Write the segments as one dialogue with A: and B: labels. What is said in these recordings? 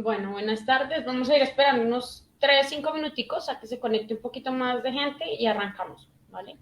A: Bueno, buenas tardes. Vamos a ir esperando unos 3, 5 minuticos a que se conecte un poquito más de gente y arrancamos, ¿vale?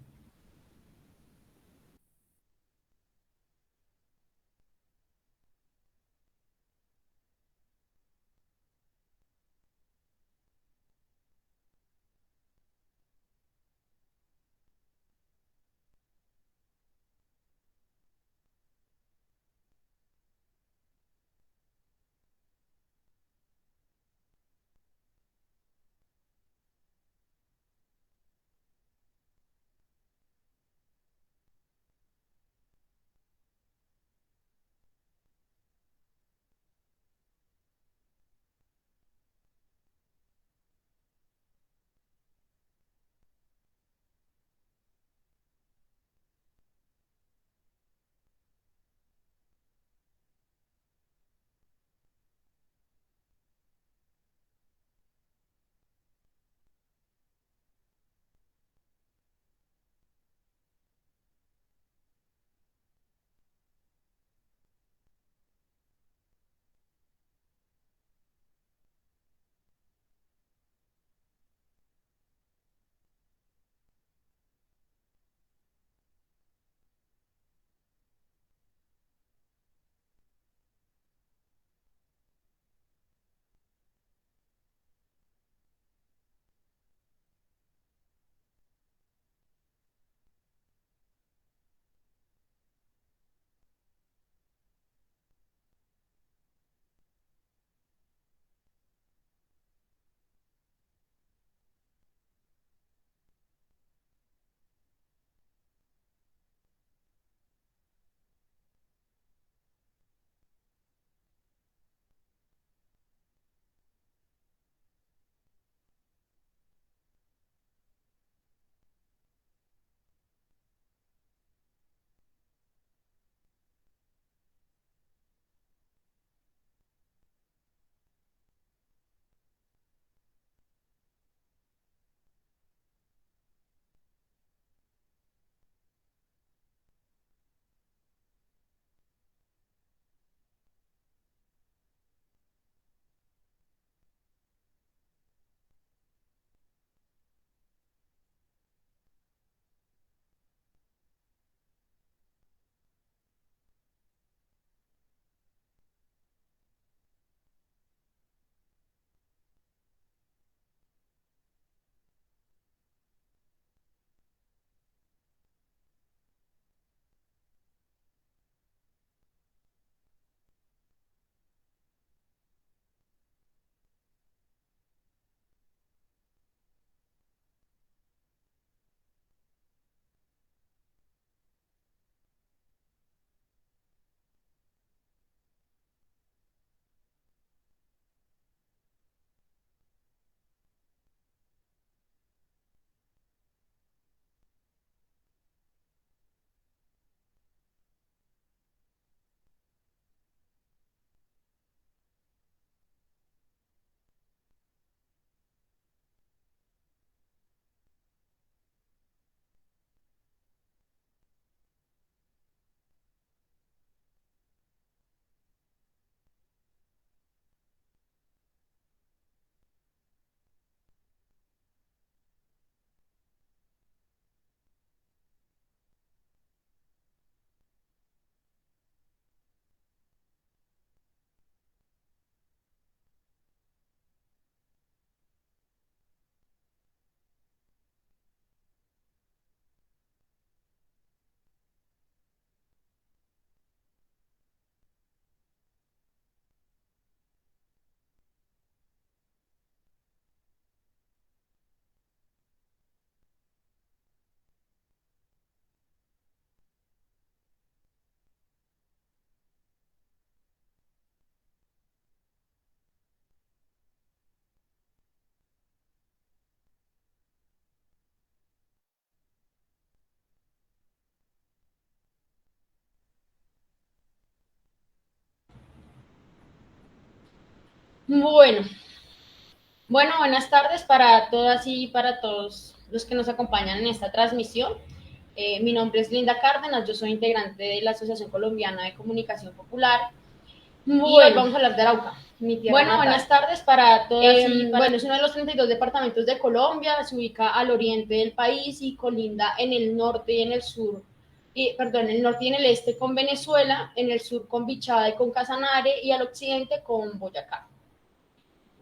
A: Bueno, bueno, buenas tardes para todas y para todos los que nos acompañan en esta transmisión. Mi nombre es Linda Cárdenas, yo soy integrante de la Asociación Colombiana de Comunicación Popular y hoy
B: Bueno,
A: vamos a hablar de Arauca. mi tierra Bueno, natal. Buenas tardes para todas Bueno, es uno de los 32 departamentos de Colombia, se ubica al oriente del país y colinda en el norte y en el sur, en el norte y en el este con Venezuela, en el sur con Bichada y con Casanare y al occidente con Boyacá.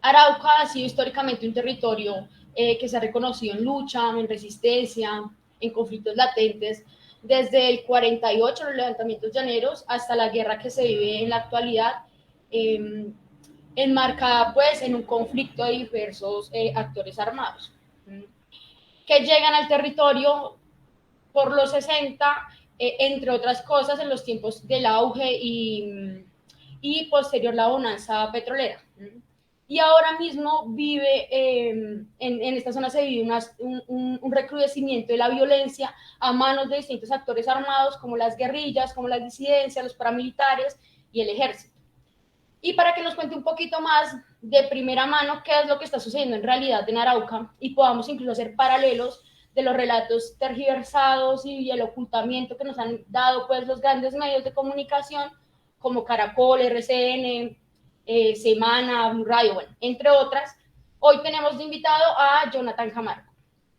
A: Arauca ha sido históricamente un territorio que se ha reconocido en lucha, en resistencia, en conflictos latentes, desde el 48, los levantamientos llaneros, hasta la guerra que se vive en la actualidad, enmarcada pues en un conflicto de diversos actores armados, que llegan al territorio por los 60, entre otras cosas, en los tiempos del auge y posterior la bonanza petrolera. Y ahora mismo vive, en esta zona se vive un recrudecimiento de la violencia a manos de distintos actores armados, como las guerrillas, como las disidencias, los paramilitares y el ejército. Y para que nos cuente un poquito más de primera mano qué es lo que está sucediendo en realidad en Arauca y podamos incluso hacer paralelos de los relatos tergiversados y el ocultamiento que nos han dado pues los grandes medios de comunicación como Caracol, RCN, Semana, Blue Radio, bueno, entre otras. Hoy tenemos de invitado a Jonathan Camargo.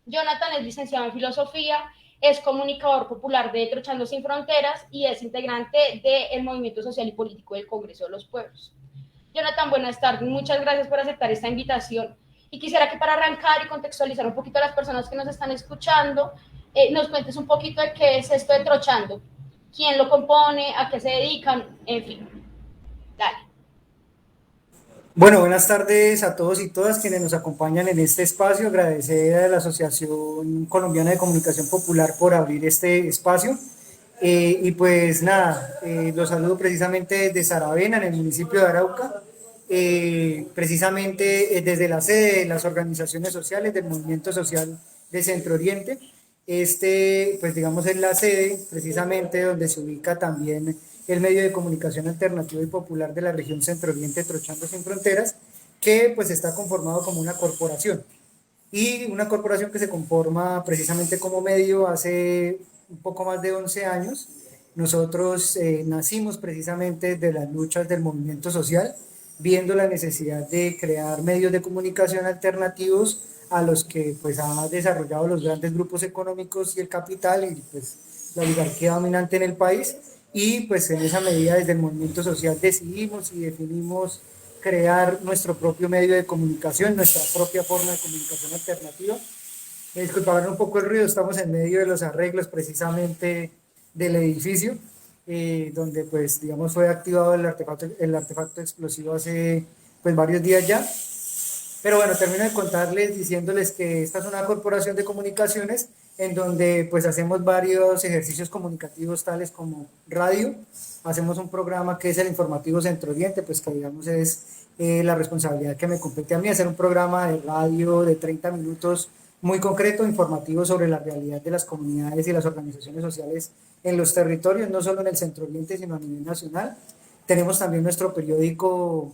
A: Jonathan es licenciado en Filosofía, es comunicador popular de Trochando Sin Fronteras y es integrante del Movimiento Social y Político del Congreso de los Pueblos. Jonathan, buenas tardes. Muchas gracias por aceptar esta invitación. Y quisiera que para arrancar y contextualizar un poquito a las personas que nos están escuchando, nos cuentes un poquito de qué es esto de Trochando, quién lo compone, a qué se dedican, en fin. Dale.
B: Bueno, buenas tardes a todos y todas quienes nos acompañan en este espacio. Agradecer a la Asociación Colombiana de Comunicación Popular por abrir este espacio. Y pues nada, los saludo precisamente desde Saravena, en el municipio de Arauca, precisamente desde la sede de las organizaciones sociales del Movimiento Social de Centro Oriente. Pues digamos, es la sede precisamente donde se ubica también el medio de comunicación alternativo y popular de la región Centro Oriente, Trochando Sin Fronteras, que pues está conformado como una corporación. Y una corporación que se conforma precisamente como medio hace un poco más de 11 años. Nosotros nacimos precisamente de las luchas del movimiento social, viendo la necesidad de crear medios de comunicación alternativos a los que pues ha desarrollado los grandes grupos económicos y el capital y pues la oligarquía dominante en el país. Y pues en esa medida desde el movimiento social decidimos y definimos crear nuestro propio medio de comunicación, nuestra propia forma de comunicación alternativa. Disculparán un poco el ruido, estamos en medio de los arreglos precisamente del edificio, donde pues digamos fue activado el artefacto explosivo hace pues varios días ya. Pero bueno, termino de contarles diciéndoles que esta es una corporación de comunicaciones en donde pues hacemos varios ejercicios comunicativos tales como radio. Hacemos un programa que es el Informativo Centro Oriente, pues que digamos es la responsabilidad que me compete a mí, hacer un programa de radio de 30 minutos muy concreto, informativo sobre la realidad de las comunidades y las organizaciones sociales en los territorios, no solo en el Centro Oriente, sino a nivel nacional. Tenemos también nuestro periódico,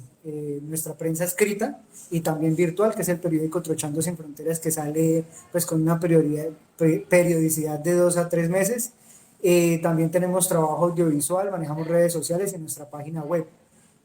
B: nuestra prensa escrita y también virtual, que es el periódico Trochando Sin Fronteras, que sale pues con una periodicidad de 2 a 3 meses. También tenemos trabajo audiovisual, manejamos redes sociales y nuestra página web.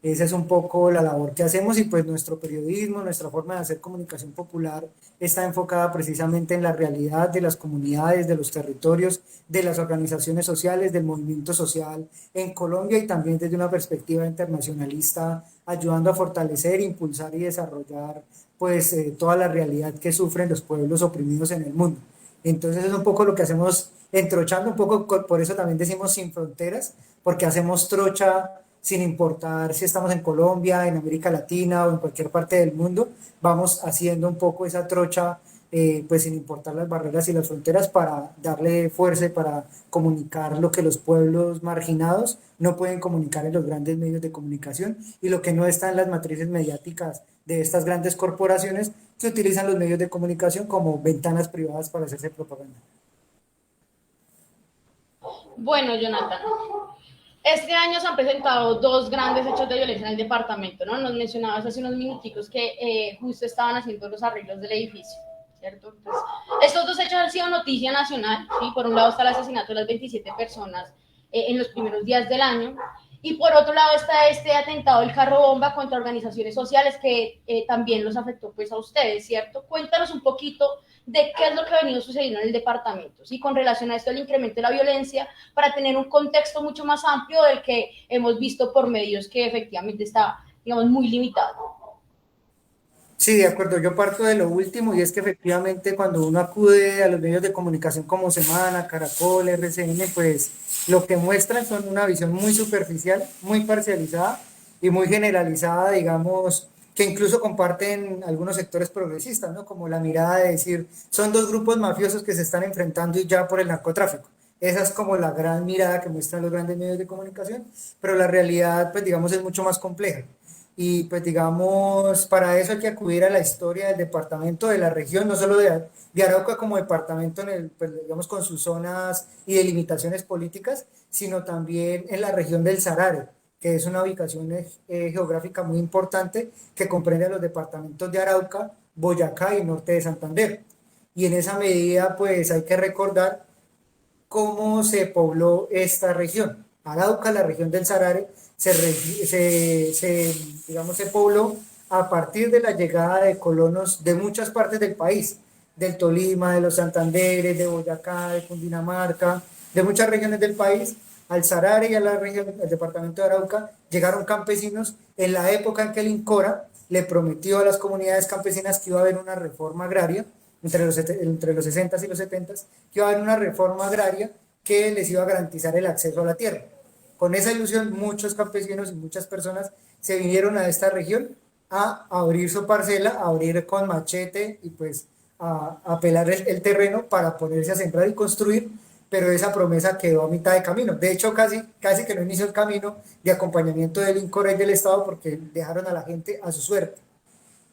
B: Esa es un poco la labor que hacemos y pues nuestro periodismo, nuestra forma de hacer comunicación popular está enfocada precisamente en la realidad de las comunidades, de los territorios, de las organizaciones sociales, del movimiento social en Colombia y también desde una perspectiva internacionalista, ayudando a fortalecer, impulsar y desarrollar pues toda la realidad que sufren los pueblos oprimidos en el mundo. Entonces es un poco lo que hacemos en Trochando, un poco por eso también decimos sin fronteras, porque hacemos trocha sin importar si estamos en Colombia, en América Latina o en cualquier parte del mundo, vamos haciendo un poco esa trocha, pues sin importar las barreras y las fronteras, para darle fuerza y para comunicar lo que los pueblos marginados no pueden comunicar en los grandes medios de comunicación y lo que no está en las matrices mediáticas de estas grandes corporaciones que utilizan los medios de comunicación como ventanas privadas para hacerse propaganda.
A: Bueno, Jonathan, este año se han presentado dos grandes hechos de violencia en el departamento, ¿no? Nos mencionabas hace unos minuticos que justo estaban haciendo los arreglos del edificio, ¿cierto? Entonces, estos dos hechos han sido noticia nacional, ¿sí? Por un lado está el asesinato de las 27 personas en los primeros días del año, Y por otro lado está este atentado del carro bomba contra organizaciones sociales que también los afectó pues a ustedes, ¿cierto? Cuéntanos un poquito de qué es lo que ha venido sucediendo en el departamento, ¿sí? Con relación a esto, el incremento de la violencia, para tener un contexto mucho más amplio del que hemos visto por medios que efectivamente está, digamos, muy limitado.
B: Sí, de acuerdo, yo parto de lo último y es que efectivamente cuando uno acude a los medios de comunicación como Semana, Caracol, RCN, pues lo que muestran son una visión muy superficial, muy parcializada y muy generalizada, digamos, que incluso comparten algunos sectores progresistas, ¿no? Como la mirada de decir, son dos grupos mafiosos que se están enfrentando y ya por el narcotráfico. Esa es como la gran mirada que muestran los grandes medios de comunicación, pero la realidad, pues digamos, es mucho más compleja. Y pues digamos, para eso hay que acudir a la historia del departamento, de la región, no solo de Arauca como departamento, en el, pues, digamos, con sus zonas y delimitaciones políticas, sino también en la región del Sarare, que es una ubicación geográfica muy importante que comprende a los departamentos de Arauca, Boyacá y norte de Santander. Y en esa medida, pues hay que recordar cómo se pobló esta región. Arauca, la región del Sarare, digamos, se pobló a partir de la llegada de colonos de muchas partes del país, del Tolima, de los Santanderes, de Boyacá, de Cundinamarca, de muchas regiones del país. Al Sarare y a la región, al departamento de Arauca, llegaron campesinos en la época en que el INCORA le prometió a las comunidades campesinas que iba a haber una reforma agraria entre los 60 y los 70, que iba a haber una reforma agraria que les iba a garantizar el acceso a la tierra. Con esa ilusión, muchos campesinos y muchas personas se vinieron a esta región a abrir su parcela, a abrir con machete y pues a pelar el terreno para ponerse a sembrar y construir, pero esa promesa quedó a mitad de camino. De hecho, casi que no inició el camino de acompañamiento del INCORA y del Estado porque dejaron a la gente a su suerte.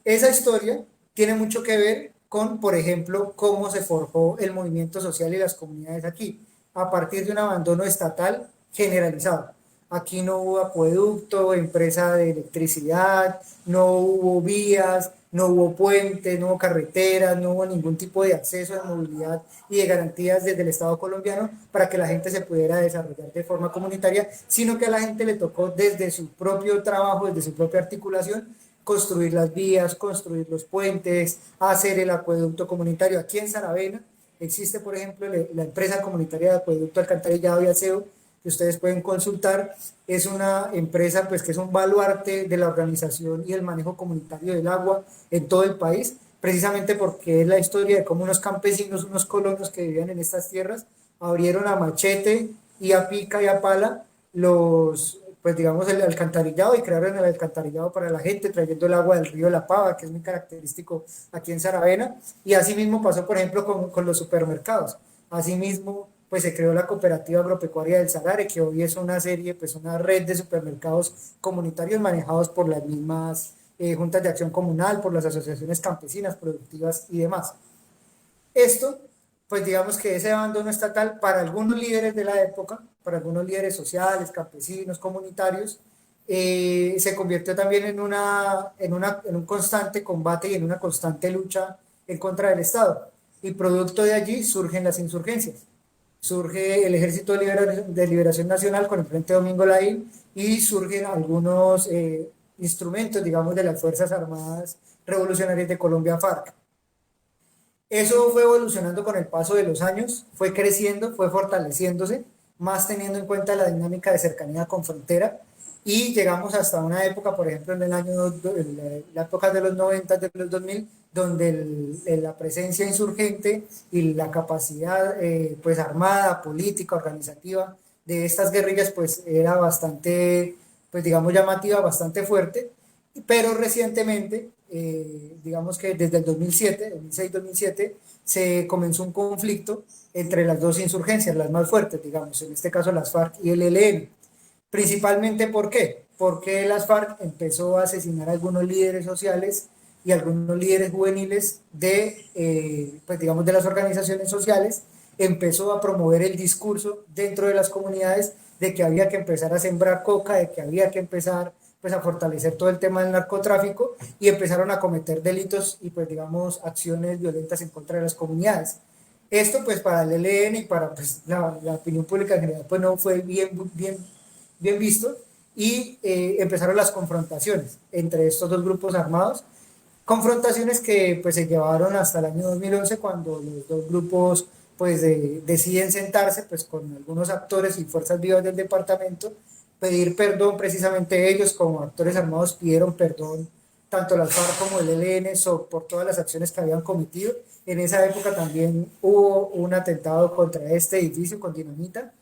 B: Esa historia tiene mucho que ver con, por ejemplo, cómo se forjó el movimiento social y las comunidades aquí, a partir de un abandono estatal generalizado. Aquí no hubo acueducto, empresa de electricidad, no hubo vías, no hubo puentes, no hubo carreteras, no hubo ningún tipo de acceso de movilidad y de garantías desde el Estado colombiano para que la gente se pudiera desarrollar de forma comunitaria, sino que a la gente le tocó desde su propio trabajo, desde su propia articulación, construir las vías, construir los puentes, hacer el acueducto comunitario. Aquí en Saravena existe, por ejemplo, la empresa comunitaria de acueducto, alcantarillado y aseo, que ustedes pueden consultar. Es una empresa pues, que es un baluarte de la organización y el manejo comunitario del agua en todo el país, precisamente porque es la historia de cómo unos campesinos, unos colonos que vivían en estas tierras, abrieron a machete y a pica y a pala pues digamos, el alcantarillado y crearon el alcantarillado para la gente, trayendo el agua del río La Pava, que es muy característico aquí en Saravena, y así mismo pasó, por ejemplo, con los supermercados. Asimismo, pues se creó la cooperativa agropecuaria del Sarare, que hoy es una serie, pues una red de supermercados comunitarios manejados por las mismas juntas de acción comunal, por las asociaciones campesinas, productivas y demás. Esto, pues digamos que ese abandono estatal para algunos líderes de la época, para algunos líderes sociales, campesinos, comunitarios, se convirtió también en un constante combate y en una constante lucha en contra del Estado. Y producto de allí surgen las insurgencias. Surge el Ejército de Liberación Nacional con el Frente Domingo Laín y surgen algunos instrumentos, digamos, de las Fuerzas Armadas Revolucionarias de Colombia, FARC. Eso fue evolucionando con el paso de los años, fue creciendo, fue fortaleciéndose, más teniendo en cuenta la dinámica de cercanía con frontera, y llegamos hasta una época, por ejemplo, en el año, en la época de los 90, de los 2000, donde la presencia insurgente y la capacidad pues armada, política, organizativa de estas guerrillas pues era bastante, pues digamos llamativa, bastante fuerte, pero recientemente, digamos que desde el 2007, 2006-2007, se comenzó un conflicto entre las dos insurgencias, las más fuertes, digamos, en este caso las FARC y el ELN. Principalmente, ¿por qué? Porque las FARC empezó a asesinar a algunos líderes sociales y algunos líderes juveniles pues digamos, de las organizaciones sociales, empezó a promover el discurso dentro de las comunidades de que había que empezar a sembrar coca, de que había que empezar pues a fortalecer todo el tema del narcotráfico, y empezaron a cometer delitos y pues digamos acciones violentas en contra de las comunidades. Esto pues para el ELN y para pues, la opinión pública en general pues no fue bien visto, y empezaron las confrontaciones entre estos dos grupos armados, confrontaciones que pues se llevaron hasta el año 2011 cuando los dos grupos pues deciden sentarse pues con algunos actores y fuerzas vivas del departamento, pedir perdón. Precisamente ellos como actores armados pidieron perdón tanto las FARC como el ELN por todas las acciones que habían cometido. En esa época también hubo un atentado contra este edificio con dinamita,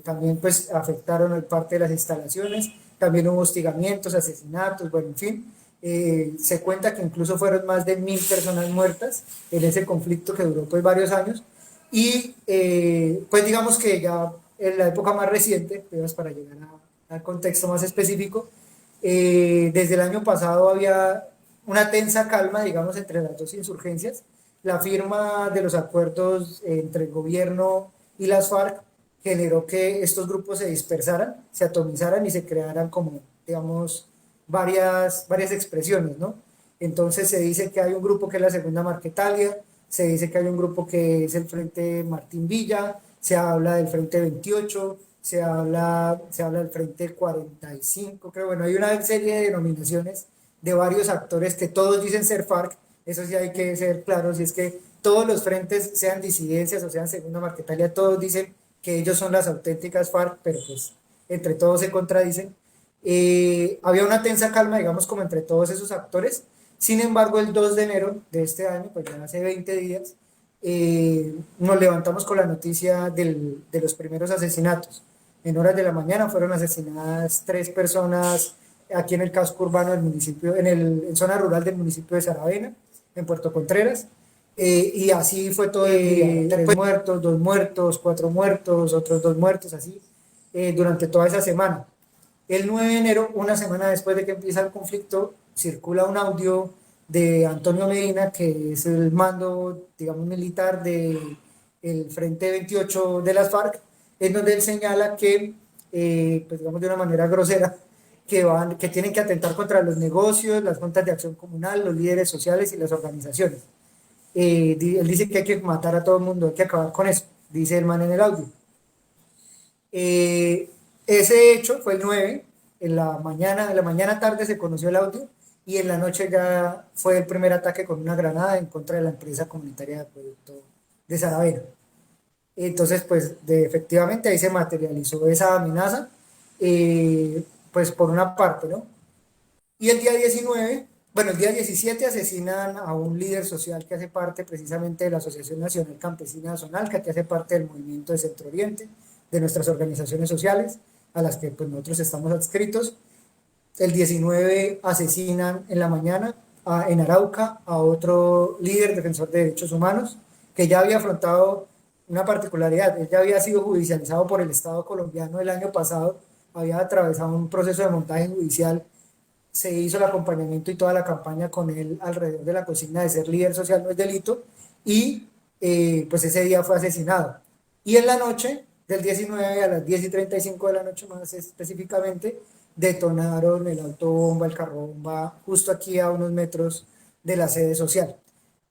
B: también pues afectaron parte de las instalaciones, también hubo hostigamientos, asesinatos, bueno, en fin. Se cuenta que incluso fueron más de 1000 personas muertas en ese conflicto que duró pues varios años, y pues digamos que ya en la época más reciente, pues, para llegar al contexto más específico, desde el año pasado había una tensa calma, digamos, entre las dos insurgencias. La firma de los acuerdos entre el gobierno y las FARC generó que estos grupos se dispersaran, se atomizaran y se crearan como, digamos, varias expresiones, ¿no? Entonces se dice que hay un grupo que es la Segunda Marquetalia, se dice que hay un grupo que es el Frente Martín Villa, se habla del Frente 28, se habla del Frente 45, creo. Bueno, hay una serie de denominaciones de varios actores que todos dicen ser FARC. Eso sí hay que ser claros, y es que todos los frentes, sean disidencias o sean Segunda Marquetalia, todos dicen que ellos son las auténticas FARC, pero pues entre todos se contradicen. Había una tensa calma, digamos, como entre todos esos actores. Sin embargo, el 2 de enero de este año, pues ya hace 20 días, nos levantamos con la noticia de los primeros asesinatos. En horas de la mañana fueron asesinadas 3 personas aquí en el casco urbano del municipio, en zona rural del municipio de Saravena, en Puerto Contreras. Y así fue todo el día: 3 muertos, 2 muertos, 4 muertos, otros 2 muertos, así durante toda esa semana. El 9 de enero, una semana después de que empieza el conflicto, circula un audio de Antonio Medina, que es el mando, digamos, militar del Frente 28 de las FARC, en donde él señala que, pues digamos de una manera grosera, que tienen que atentar contra los negocios, las juntas de acción comunal, los líderes sociales y las organizaciones. Él dice que hay que matar a todo el mundo, hay que acabar con eso, dice el man en el audio. Ese hecho fue el 9, en la mañana tarde se conoció el audio, y en la noche ya fue el primer ataque con una granada en contra de la empresa comunitaria de acueducto de Saravena. Entonces, pues efectivamente ahí se materializó esa amenaza, pues por una parte, ¿no? Y el día 19, bueno, el día 17 asesinan a un líder social que hace parte precisamente de la Asociación Nacional Campesina de Sonalca, que hace parte del movimiento de Centro Oriente, de nuestras organizaciones sociales, a las que pues nosotros estamos adscritos. El 19 asesinan en la mañana en Arauca a otro líder defensor de derechos humanos, que ya había afrontado una particularidad: él ya había sido judicializado por el Estado colombiano el año pasado, había atravesado un proceso de montaje judicial, se hizo el acompañamiento y toda la campaña con él alrededor de la consigna de ser líder social no es delito, y pues ese día fue asesinado. Y en la noche del 19 a las 10:35 de la noche, más específicamente, detonaron el autobomba, el carro bomba, justo aquí a unos metros de la sede social.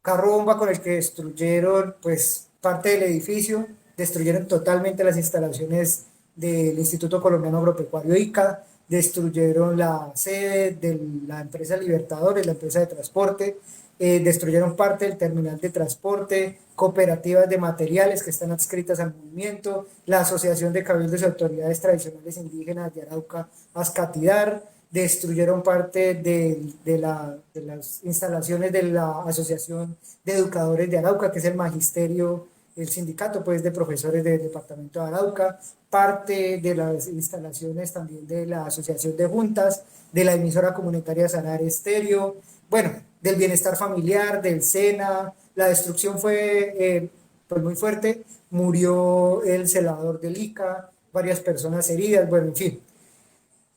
B: Carro bomba con el que destruyeron pues parte del edificio, destruyeron totalmente las instalaciones del Instituto Colombiano Agropecuario ICA, destruyeron la sede de la empresa Libertadores, la empresa de transporte, destruyeron parte del terminal de transporte, cooperativas de materiales que están adscritas al movimiento, la Asociación de Cabildos y Autoridades Tradicionales Indígenas de Arauca, Ascatidar, destruyeron parte de las instalaciones de la Asociación de Educadores de Arauca, que es el magisterio, el sindicato pues de profesores del departamento de Arauca, parte de las instalaciones también de la Asociación de Juntas, de la emisora comunitaria Sanar Estéreo, bueno, del Bienestar Familiar, del SENA. La destrucción fue pues muy fuerte, murió el celador del ICA, varias personas heridas, bueno, en fin.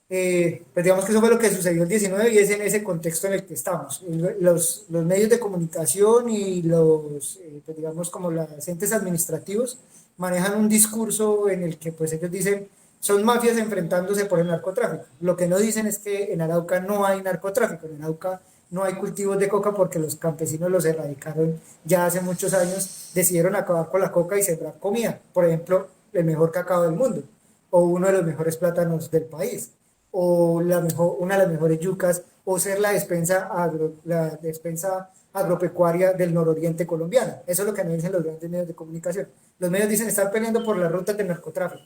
B: Pues digamos que eso fue lo que sucedió el 19, y es en ese contexto en el que estamos. Los medios de comunicación y pues digamos como los entes administrativos manejan un discurso en el que pues ellos dicen son mafias enfrentándose por el narcotráfico. Lo que no dicen es que en Arauca no hay narcotráfico, en Arauca no hay cultivos de coca porque los campesinos los erradicaron ya hace muchos años, decidieron acabar con la coca y sembrar comida, por ejemplo, el mejor cacao del mundo. o uno de los mejores plátanos del país, o una de las mejores yucas, o ser la despensa agropecuaria del nororiente colombiano. Eso es lo que nos dicen los grandes medios de comunicación. Los medios dicen estar peleando por las rutas del narcotráfico,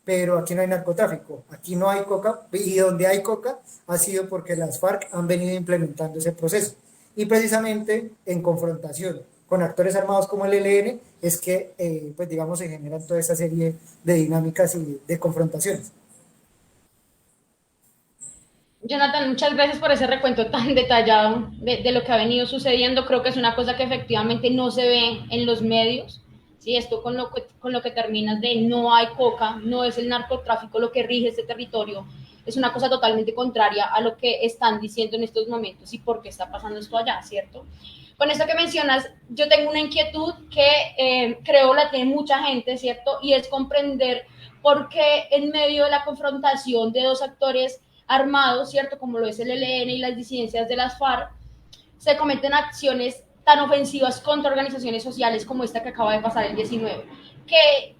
B: pero aquí no hay narcotráfico, aquí no hay coca, y donde hay coca ha sido porque las FARC han venido implementando ese proceso. Y precisamente en confrontación con actores armados como el ELN es que, pues digamos, se generan toda esta serie de dinámicas y de confrontaciones.
A: Jonathan, muchas gracias por ese recuento tan detallado de lo que ha venido sucediendo. Creo que es una cosa que efectivamente no se ve en los medios. Sí, esto con lo que terminas de no hay coca, no es el narcotráfico lo que rige este territorio, es una cosa totalmente contraria a lo que están diciendo en estos momentos y por qué está pasando esto allá, ¿cierto? Con esto que mencionas, yo tengo una inquietud que creo la tiene mucha gente, ¿cierto? Y es comprender por qué en medio de la confrontación de dos actores armados, ¿cierto? Como lo es el ELN y las disidencias de las FARC, se cometen acciones tan ofensivas contra organizaciones sociales como esta que acaba de pasar el 19. ¿Qué,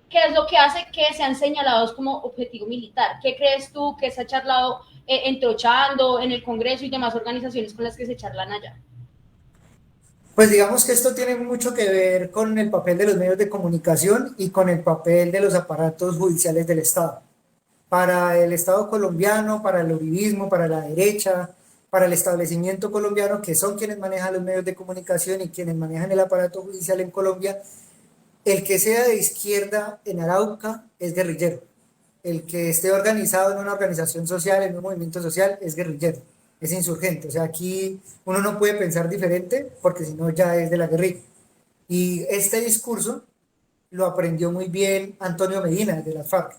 A: qué es lo que hace que sean señalados como objetivo militar? ¿Qué crees tú que se ha charlado entre Ochando, en el Congreso y demás organizaciones con las que se charlan allá?
B: Pues digamos que esto tiene mucho que ver con el papel de los medios de comunicación y con el papel de los aparatos judiciales del Estado. Para el Estado colombiano, para el uribismo, para la derecha, para el establecimiento colombiano, que son quienes manejan los medios de comunicación y quienes manejan el aparato judicial en Colombia, el que sea de izquierda en Arauca es guerrillero. El que esté organizado en una organización social, en un movimiento social, es guerrillero, es insurgente. O sea, aquí uno no puede pensar diferente porque si no ya es de la guerrilla. Y este discurso lo aprendió muy bien Antonio Medina de las FARC.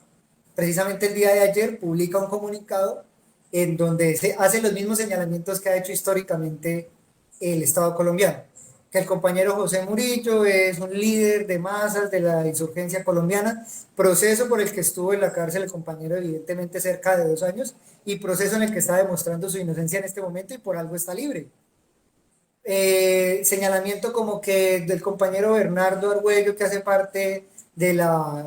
B: Precisamente el día de ayer publica un comunicado en donde se hace los mismos señalamientos que ha hecho históricamente el Estado colombiano, que el compañero José Murillo es un líder de masas de la insurgencia colombiana, proceso por el que estuvo en la cárcel el compañero evidentemente cerca de 2 años y proceso en el que está demostrando su inocencia en este momento y por algo está libre. Señalamiento como que del compañero Bernardo Argüello, que hace parte de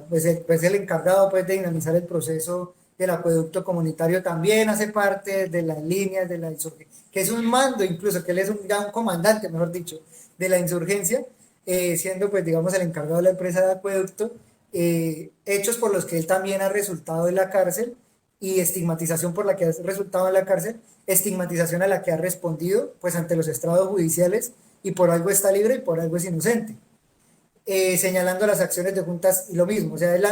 B: pues el encargado pues, de dinamizar el proceso del acueducto comunitario, también hace parte de las líneas de la insurgencia, que es un mando incluso, que él es ya un comandante, mejor dicho, de la insurgencia, siendo pues digamos el encargado de la empresa de acueducto, hechos por los que él también ha resultado en la cárcel y estigmatización por la que ha resultado en la cárcel, estigmatización a la que ha respondido pues ante los estrados judiciales y por algo está libre y por algo es inocente. Señalando las acciones de juntas y lo mismo, o sea, es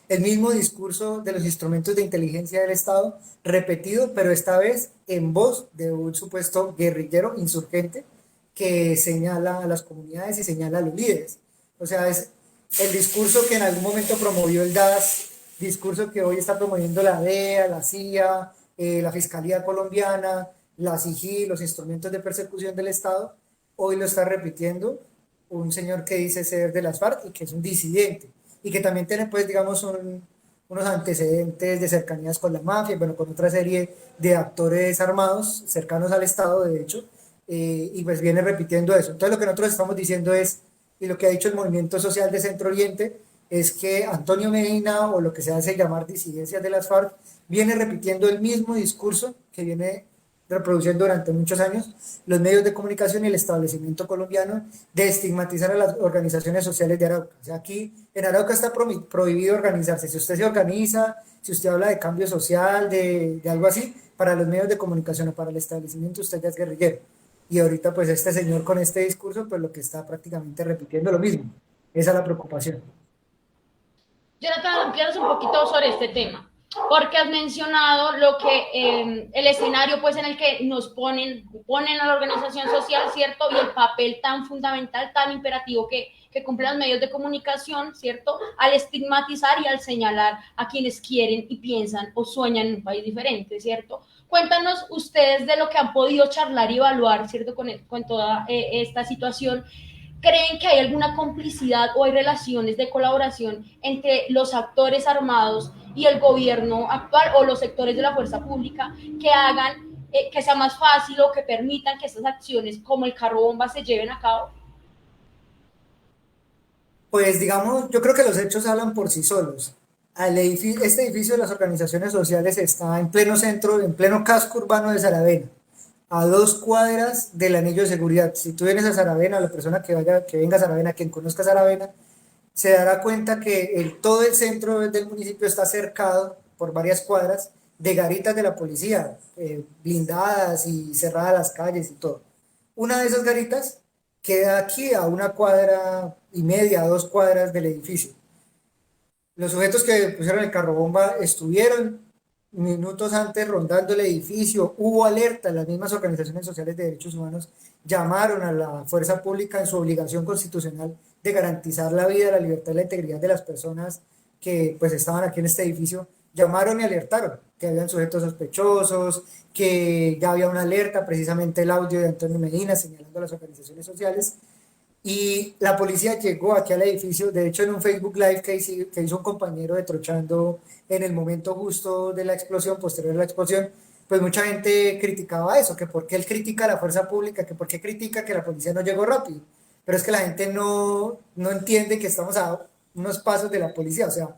B: el mismo discurso de los instrumentos de inteligencia del Estado repetido, pero esta vez en voz de un supuesto guerrillero insurgente que señala a las comunidades y señala a los líderes. O sea, es el discurso que en algún momento promovió el DAS, discurso que hoy está promoviendo la DEA, la CIA, la Fiscalía Colombiana, la SIGI, los instrumentos de persecución del Estado, hoy lo está repitiendo un señor que dice ser de las FARC y que es un disidente y que también tiene, pues, digamos, unos antecedentes de cercanías con la mafia, bueno, con otra serie de actores armados cercanos al Estado, de hecho, y pues viene repitiendo eso. Entonces, lo que nosotros estamos diciendo es, y lo que ha dicho el movimiento social de Centro Oriente, es que Antonio Medina, o lo que se hace llamar disidencias de las FARC, viene repitiendo el mismo discurso que viene reproduciendo durante muchos años los medios de comunicación y el establecimiento colombiano de estigmatizar a las organizaciones sociales de Arauca. O sea, aquí en Arauca está prohibido organizarse. Si usted se organiza, si usted habla de cambio social, de algo así, para los medios de comunicación o para el establecimiento, usted ya es guerrillero. Y ahorita, pues, este señor con este discurso, pues, lo que está prácticamente repitiendo lo mismo. Esa es la preocupación.
A: Jonathan, ampliaros un poquito sobre este tema, porque has mencionado lo que el escenario pues en el que nos ponen a la organización social, ¿cierto? Y el papel tan fundamental, tan imperativo que cumplen los medios de comunicación, ¿cierto? Al estigmatizar y al señalar a quienes quieren y piensan o sueñan en un país diferente, ¿cierto? Cuéntanos ustedes de lo que han podido charlar y evaluar, ¿cierto? Con toda esta situación. ¿Creen que hay alguna complicidad o hay relaciones de colaboración entre los actores armados y el gobierno actual o los sectores de la fuerza pública que hagan que sea más fácil o que permitan que estas acciones como el carro bomba se lleven a cabo?
B: Pues digamos, yo creo que los hechos hablan por sí solos. Este edificio de las organizaciones sociales está en pleno centro, en pleno casco urbano de Saravena, a 2 cuadras del anillo de seguridad. Si tú vienes a Saravena, la persona que venga a Saravena, quien conozca Saravena, se dará cuenta que todo el centro del municipio está cercado por varias cuadras de garitas de la policía, blindadas y cerradas las calles y todo. Una de esas garitas queda aquí a 1 cuadra y media, a 2 cuadras del edificio. Los sujetos que pusieron el carro bomba estuvieron minutos antes rondando el edificio, hubo alerta, las mismas organizaciones sociales de derechos humanos llamaron a la fuerza pública en su obligación constitucional de garantizar la vida, la libertad y la integridad de las personas que pues estaban aquí en este edificio, llamaron y alertaron que habían sujetos sospechosos, que ya había una alerta, precisamente el audio de Antonio Medina señalando a las organizaciones sociales, y la policía llegó aquí al edificio, de hecho en un Facebook Live que hizo un compañero de Trochando en el momento justo de la explosión, posterior a la explosión, pues mucha gente criticaba eso, que por qué él critica a la fuerza pública, que por qué critica que la policía no llegó rápido. Pero es que la gente no entiende que estamos a unos pasos de la policía. O sea,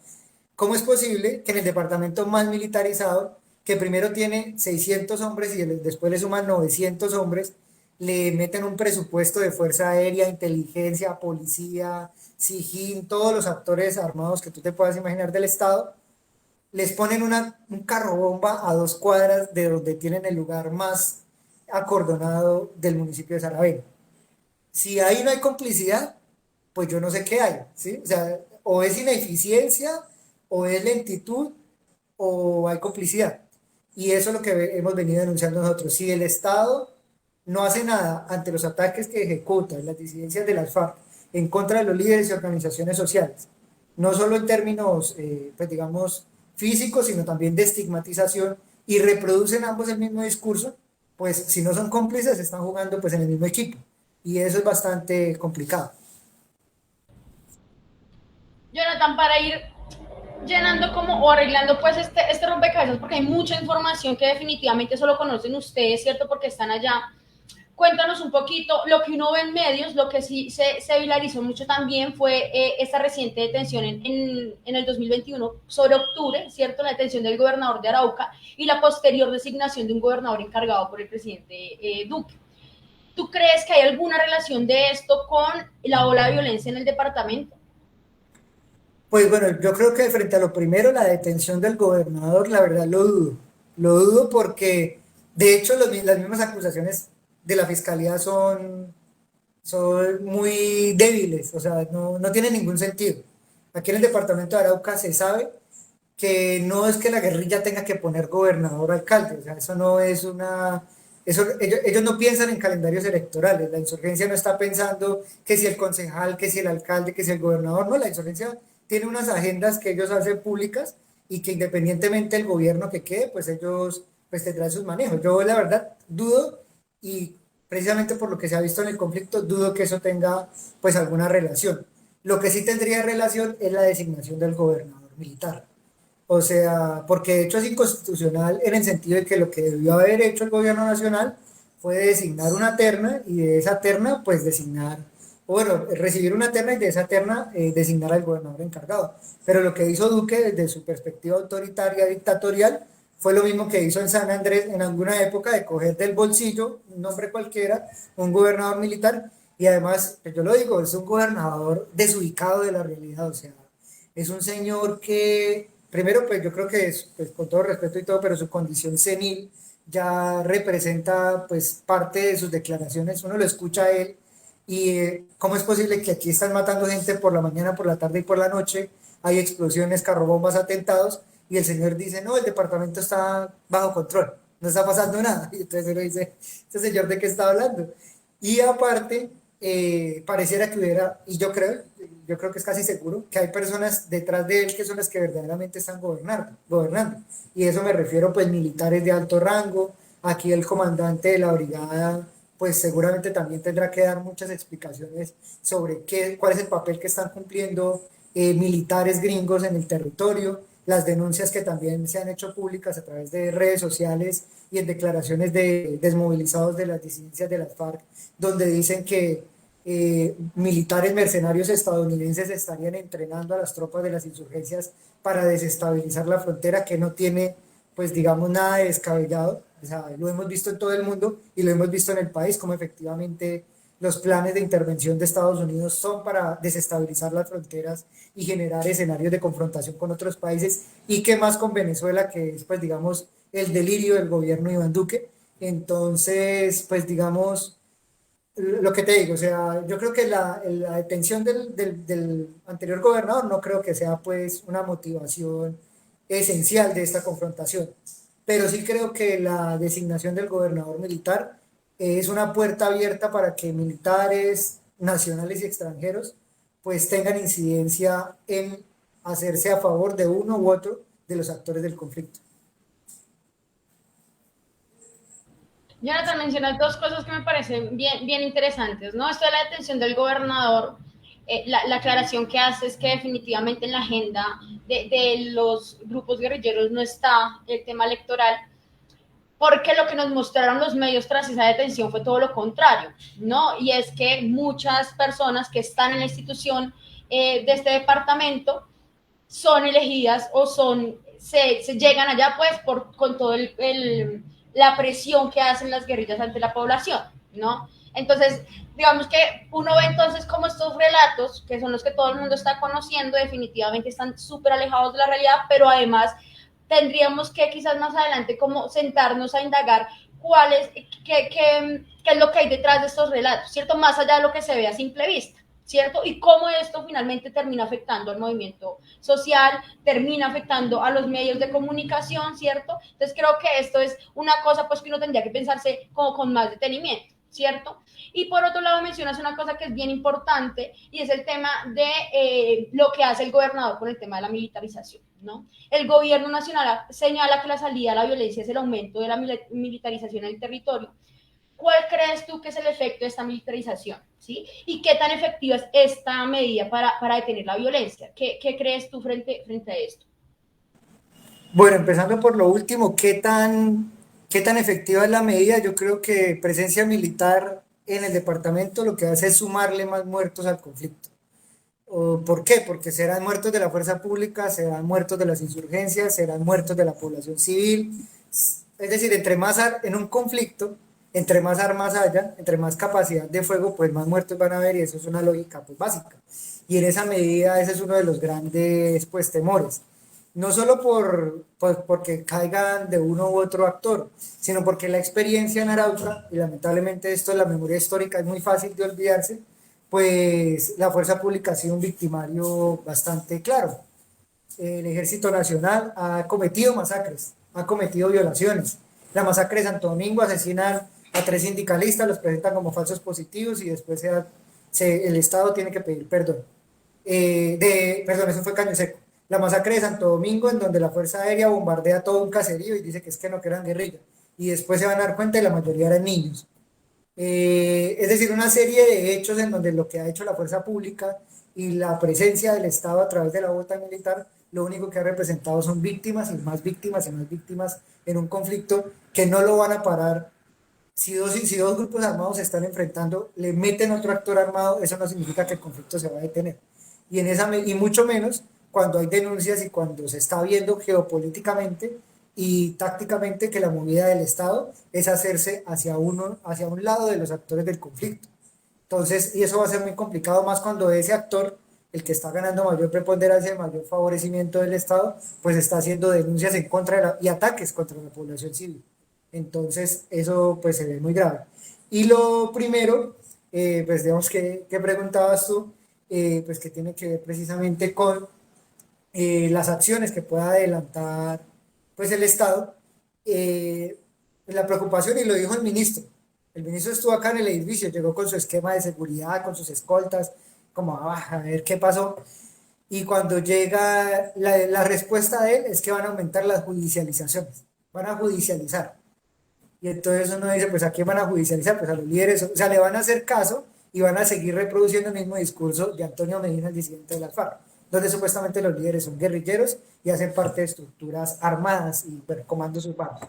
B: ¿cómo es posible que en el departamento más militarizado, que primero tiene 600 hombres y después le suman 900 hombres, le meten un presupuesto de Fuerza Aérea, inteligencia, policía, SIJIN, todos los actores armados que tú te puedas imaginar del Estado, les ponen un carro bomba a 2 cuadras de donde tienen el lugar más acordonado del municipio de Saravena? Si ahí no hay complicidad, pues yo no sé qué hay, ¿sí? O sea, o es ineficiencia, o es lentitud, o hay complicidad. Y eso es lo que hemos venido denunciando nosotros. Si el Estado no hace nada ante los ataques que ejecutan las disidencias de las FARC en contra de los líderes y organizaciones sociales, no solo en términos, pues digamos, físicos, sino también de estigmatización, y reproducen ambos el mismo discurso, pues si no son cómplices, están jugando pues en el mismo equipo. Y eso es bastante complicado.
A: Jonathan, para ir llenando como o arreglando pues este rompecabezas, porque hay mucha información que definitivamente solo conocen ustedes, ¿cierto? Porque están allá. Cuéntanos un poquito lo que uno ve en medios, lo que sí se viralizó mucho también fue esta reciente detención en el 2021, sobre octubre, ¿cierto? La detención del gobernador de Arauca y la posterior designación de un gobernador encargado por el presidente Duque. ¿Tú crees que hay alguna relación de esto con la ola de violencia en el departamento?
B: Pues bueno, yo creo que frente a lo primero, la detención del gobernador, la verdad lo dudo. Lo dudo porque, de hecho, las mismas acusaciones de la fiscalía son muy débiles, o sea, no tienen ningún sentido. Aquí en el departamento de Arauca se sabe que no es que la guerrilla tenga que poner gobernador o alcalde, o sea, eso no es una... ellos no piensan en calendarios electorales, la insurgencia no está pensando que si el concejal, que si el alcalde, que si el gobernador, no, la insurgencia tiene unas agendas que ellos hacen públicas y que independientemente del gobierno que quede, pues ellos pues tendrán sus manejos. Yo la verdad dudo, y precisamente por lo que se ha visto en el conflicto, dudo que eso tenga pues alguna relación. Lo que sí tendría relación es la designación del gobernador militar. O sea, porque de hecho es inconstitucional en el sentido de que lo que debió haber hecho el gobierno nacional fue designar una terna y de esa terna pues designar, o bueno, recibir una terna y de esa terna designar al gobernador encargado. Pero lo que hizo Duque desde su perspectiva autoritaria, dictatorial, fue lo mismo que hizo en San Andrés en alguna época, de coger del bolsillo un nombre cualquiera, un gobernador militar, y además, pues yo lo digo, es un gobernador desubicado de la realidad, o sea, es un señor que, primero, pues yo creo que es, pues, con todo respeto y todo, pero su condición senil ya representa pues parte de sus declaraciones, uno lo escucha a él y cómo es posible que aquí están matando gente por la mañana, por la tarde y por la noche, hay explosiones, carrobombas, atentados, y el señor dice, no, el departamento está bajo control, no está pasando nada, y entonces uno dice, ¿este señor de qué está hablando? Y aparte, pareciera que hubiera, y yo creo que es casi seguro, que hay personas detrás de él que son las que verdaderamente están gobernando. Y eso me refiero, pues, militares de alto rango. Aquí el comandante de la brigada, pues, seguramente también tendrá que dar muchas explicaciones sobre cuál es el papel que están cumpliendo militares gringos en el territorio, las denuncias que también se han hecho públicas a través de redes sociales y en declaraciones de desmovilizados de las disidencias de las FARC, donde dicen que militares mercenarios estadounidenses estarían entrenando a las tropas de las insurgencias para desestabilizar la frontera, que no tiene, pues digamos, nada de descabellado. O sea, lo hemos visto en todo el mundo y lo hemos visto en el país, como efectivamente los planes de intervención de Estados Unidos son para desestabilizar las fronteras y generar escenarios de confrontación con otros países, y qué más con Venezuela, que es, pues digamos, el delirio del gobierno de Iván Duque. Entonces, pues digamos, lo que te digo, o sea, yo creo que la detención del anterior gobernador no creo que sea pues una motivación esencial de esta confrontación, pero sí creo que la designación del gobernador militar es una puerta abierta para que militares nacionales y extranjeros pues tengan incidencia en hacerse a favor de uno u otro de los actores del conflicto.
A: Jonathan, mencionas dos cosas que me parecen bien interesantes, ¿no? Esto de la detención del gobernador, la aclaración que hace es que definitivamente en la agenda de los grupos guerrilleros no está el tema electoral, porque lo que nos mostraron los medios tras esa detención fue todo lo contrario, ¿no? Y es que muchas personas que están en la institución de este departamento son elegidas o se llegan allá pues con todo la presión que hacen las guerrillas ante la población, ¿no? Entonces, digamos que uno ve entonces como estos relatos, que son los que todo el mundo está conociendo, definitivamente están súper alejados de la realidad, pero además tendríamos que quizás más adelante como sentarnos a indagar qué es lo que hay detrás de estos relatos, ¿cierto? Más allá de lo que se ve a simple vista. ¿Cierto? Y cómo esto finalmente termina afectando al movimiento social, termina afectando a los medios de comunicación, ¿cierto? Entonces creo que esto es una cosa pues que uno tendría que pensarse como con más detenimiento, ¿cierto? Y por otro lado mencionas una cosa que es bien importante y es el tema de lo que hace el gobernador con el tema de la militarización, ¿no? El gobierno nacional señala que la salida a la violencia es el aumento de la militarización en el territorio. ¿Cuál crees tú que es el efecto de esta militarización? ¿Sí? ¿Y qué tan efectiva es esta medida para detener la violencia? ¿Qué crees tú frente a esto?
B: Bueno, empezando por lo último, qué tan efectiva es la medida? Yo creo que presencia militar en el departamento lo que hace es sumarle más muertos al conflicto. ¿Por qué? Porque serán muertos de la fuerza pública, serán muertos de las insurgencias, serán muertos de la población civil. Es decir, en un conflicto, entre más armas haya, entre más capacidad de fuego, pues más muertos van a haber, y eso es una lógica pues básica. Y en esa medida ese es uno de los grandes pues temores. No solo porque caigan de uno u otro actor, sino porque la experiencia en Arauca, y lamentablemente esto en la memoria histórica es muy fácil de olvidarse, pues la fuerza pública ha sido un victimario bastante claro. El Ejército Nacional ha cometido masacres, ha cometido violaciones. La masacre de Santo Domingo asesinan a 3 sindicalistas, los presentan como falsos positivos y después el Estado tiene que pedir perdón. Perdón, eso fue Caño Seco. La masacre de Santo Domingo, en donde la Fuerza Aérea bombardea todo un caserío y dice que es que no, que eran guerrilla. Y después se van a dar cuenta y la mayoría eran niños. Es decir, una serie de hechos en donde lo que ha hecho la fuerza pública y la presencia del Estado a través de la bota militar, lo único que ha representado son víctimas y más víctimas y más víctimas en un conflicto que no lo van a parar. Si dos grupos armados se están enfrentando, le meten otro actor armado, eso no significa que el conflicto se va a detener. Y mucho menos cuando hay denuncias y cuando se está viendo geopolíticamente y tácticamente que la movida del Estado es hacerse hacia un lado de los actores del conflicto. Entonces, y eso va a ser muy complicado más cuando ese actor, el que está ganando mayor preponderancia, mayor favorecimiento del Estado, pues está haciendo denuncias en contra y ataques contra la población civil. Entonces, eso pues se ve muy grave. Y lo primero, pues digamos que preguntabas tú, pues que tiene que ver precisamente con las acciones que pueda adelantar pues el Estado. eh, la preocupación, y lo dijo el ministro estuvo acá en el edificio, llegó con su esquema de seguridad, con sus escoltas, como a ver qué pasó, y cuando llega la respuesta de él es que van a aumentar las judicializaciones, van a judicializar. Y entonces uno dice, pues ¿a quién van a judicializar? Pues a los líderes, o sea, le van a hacer caso y van a seguir reproduciendo el mismo discurso de Antonio Medina, el disidente de las FARC, donde supuestamente los líderes son guerrilleros y hacen parte de estructuras armadas y bueno, comandos urbanos.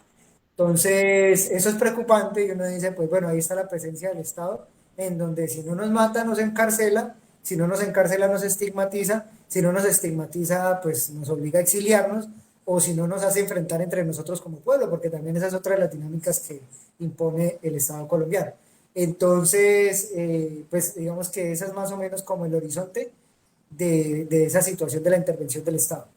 B: Entonces, eso es preocupante y uno dice, pues bueno, ahí está la presencia del Estado en donde si no nos mata, nos encarcela, si no nos encarcela, nos estigmatiza, si no nos estigmatiza, pues nos obliga a exiliarnos, o si no nos hace enfrentar entre nosotros como pueblo, porque también esa es otra de las dinámicas que impone el Estado colombiano. Entonces, pues digamos que ese es más o menos como el horizonte de esa situación de la intervención del Estado.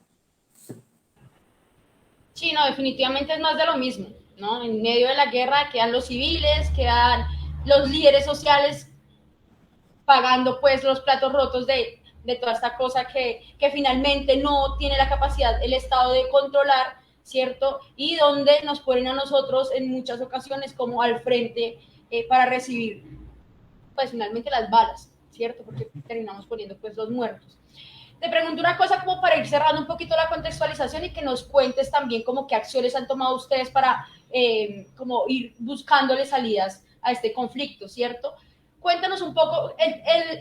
A: Sí, no, definitivamente es más de lo mismo, ¿no? En medio de la guerra quedan los civiles, quedan los líderes sociales pagando pues los platos rotos de toda esta cosa que finalmente no tiene la capacidad el Estado de controlar, ¿cierto? Y donde nos ponen a nosotros en muchas ocasiones como al frente para recibir pues finalmente las balas, ¿cierto? Porque terminamos poniendo pues los muertos. Te pregunto una cosa como para ir cerrando un poquito la contextualización y que nos cuentes también como qué acciones han tomado ustedes para como ir buscándole salidas a este conflicto, ¿cierto? Cuéntanos un poco,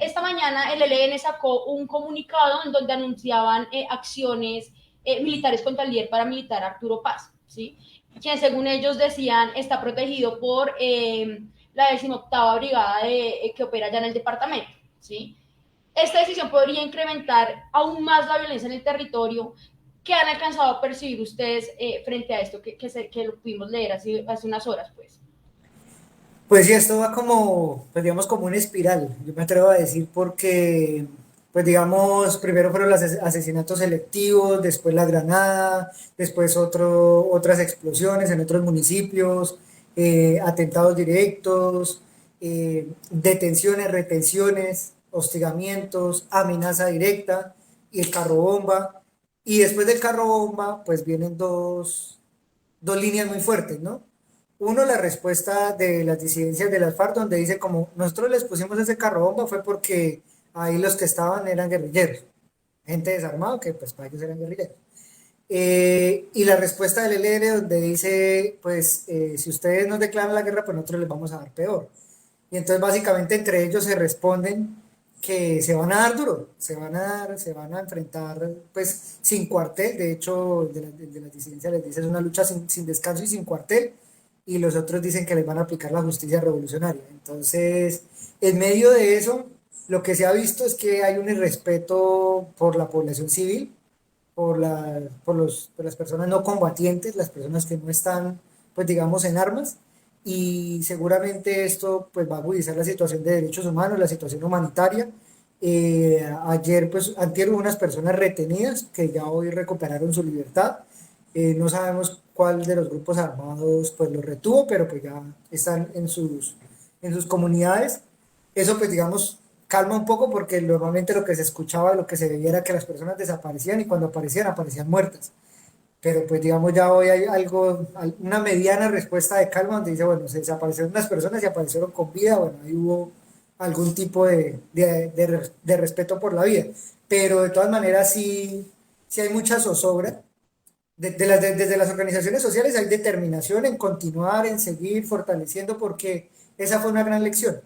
A: esta mañana el ELN sacó un comunicado en donde anunciaban acciones militares contra el líder paramilitar Arturo Paz, ¿sí? Quien según ellos decían está protegido por la 18ª Brigada que opera ya en el departamento, ¿sí? Esta decisión podría incrementar aún más la violencia en el territorio. ¿Qué han alcanzado a percibir ustedes frente a esto que lo pudimos leer hace unas horas?
B: Pues sí, esto va como, pues digamos, como una espiral, yo me atrevo a decir, porque, pues digamos, primero fueron los asesinatos selectivos, después la granada, después otras explosiones en otros municipios, atentados directos, detenciones, retenciones, hostigamientos, amenaza directa y el carro bomba. Y después del carro bomba, pues vienen dos líneas muy fuertes, ¿no? Uno, la respuesta de las disidencias de las FARC, donde dice como nosotros les pusimos ese carro bomba fue porque ahí los que estaban eran guerrilleros, gente desarmada que pues para ellos eran guerrilleros. Y la respuesta del ELN donde dice, pues si ustedes nos declaran la guerra, pues nosotros les vamos a dar peor. Y entonces básicamente entre ellos se responden que se van a dar duro, se van a enfrentar pues sin cuartel, de hecho de las disidencias les dice es una lucha sin descanso y sin cuartel, y los otros dicen que les van a aplicar la justicia revolucionaria. Entonces, en medio de eso, lo que se ha visto es que hay un irrespeto por la población civil, por las personas no combatientes, las personas que no están, pues digamos, en armas, y seguramente esto pues va a agudizar la situación de derechos humanos, la situación humanitaria. Ayer, pues, antier hubo unas personas retenidas que ya hoy recuperaron su libertad. No sabemos cuál de los grupos armados pues los retuvo, pero pues ya están en sus comunidades. Eso pues digamos calma un poco porque normalmente lo que se escuchaba, lo que se veía era que las personas desaparecían y cuando aparecían, aparecían muertas. Pero pues digamos ya hoy hay algo, una mediana respuesta de calma donde dice, bueno, se desaparecieron unas personas y aparecieron con vida, bueno, ahí hubo algún tipo de respeto por la vida. Pero de todas maneras sí hay mucha zozobra. Desde las organizaciones sociales hay determinación en continuar, en seguir fortaleciendo, porque esa fue una gran lección.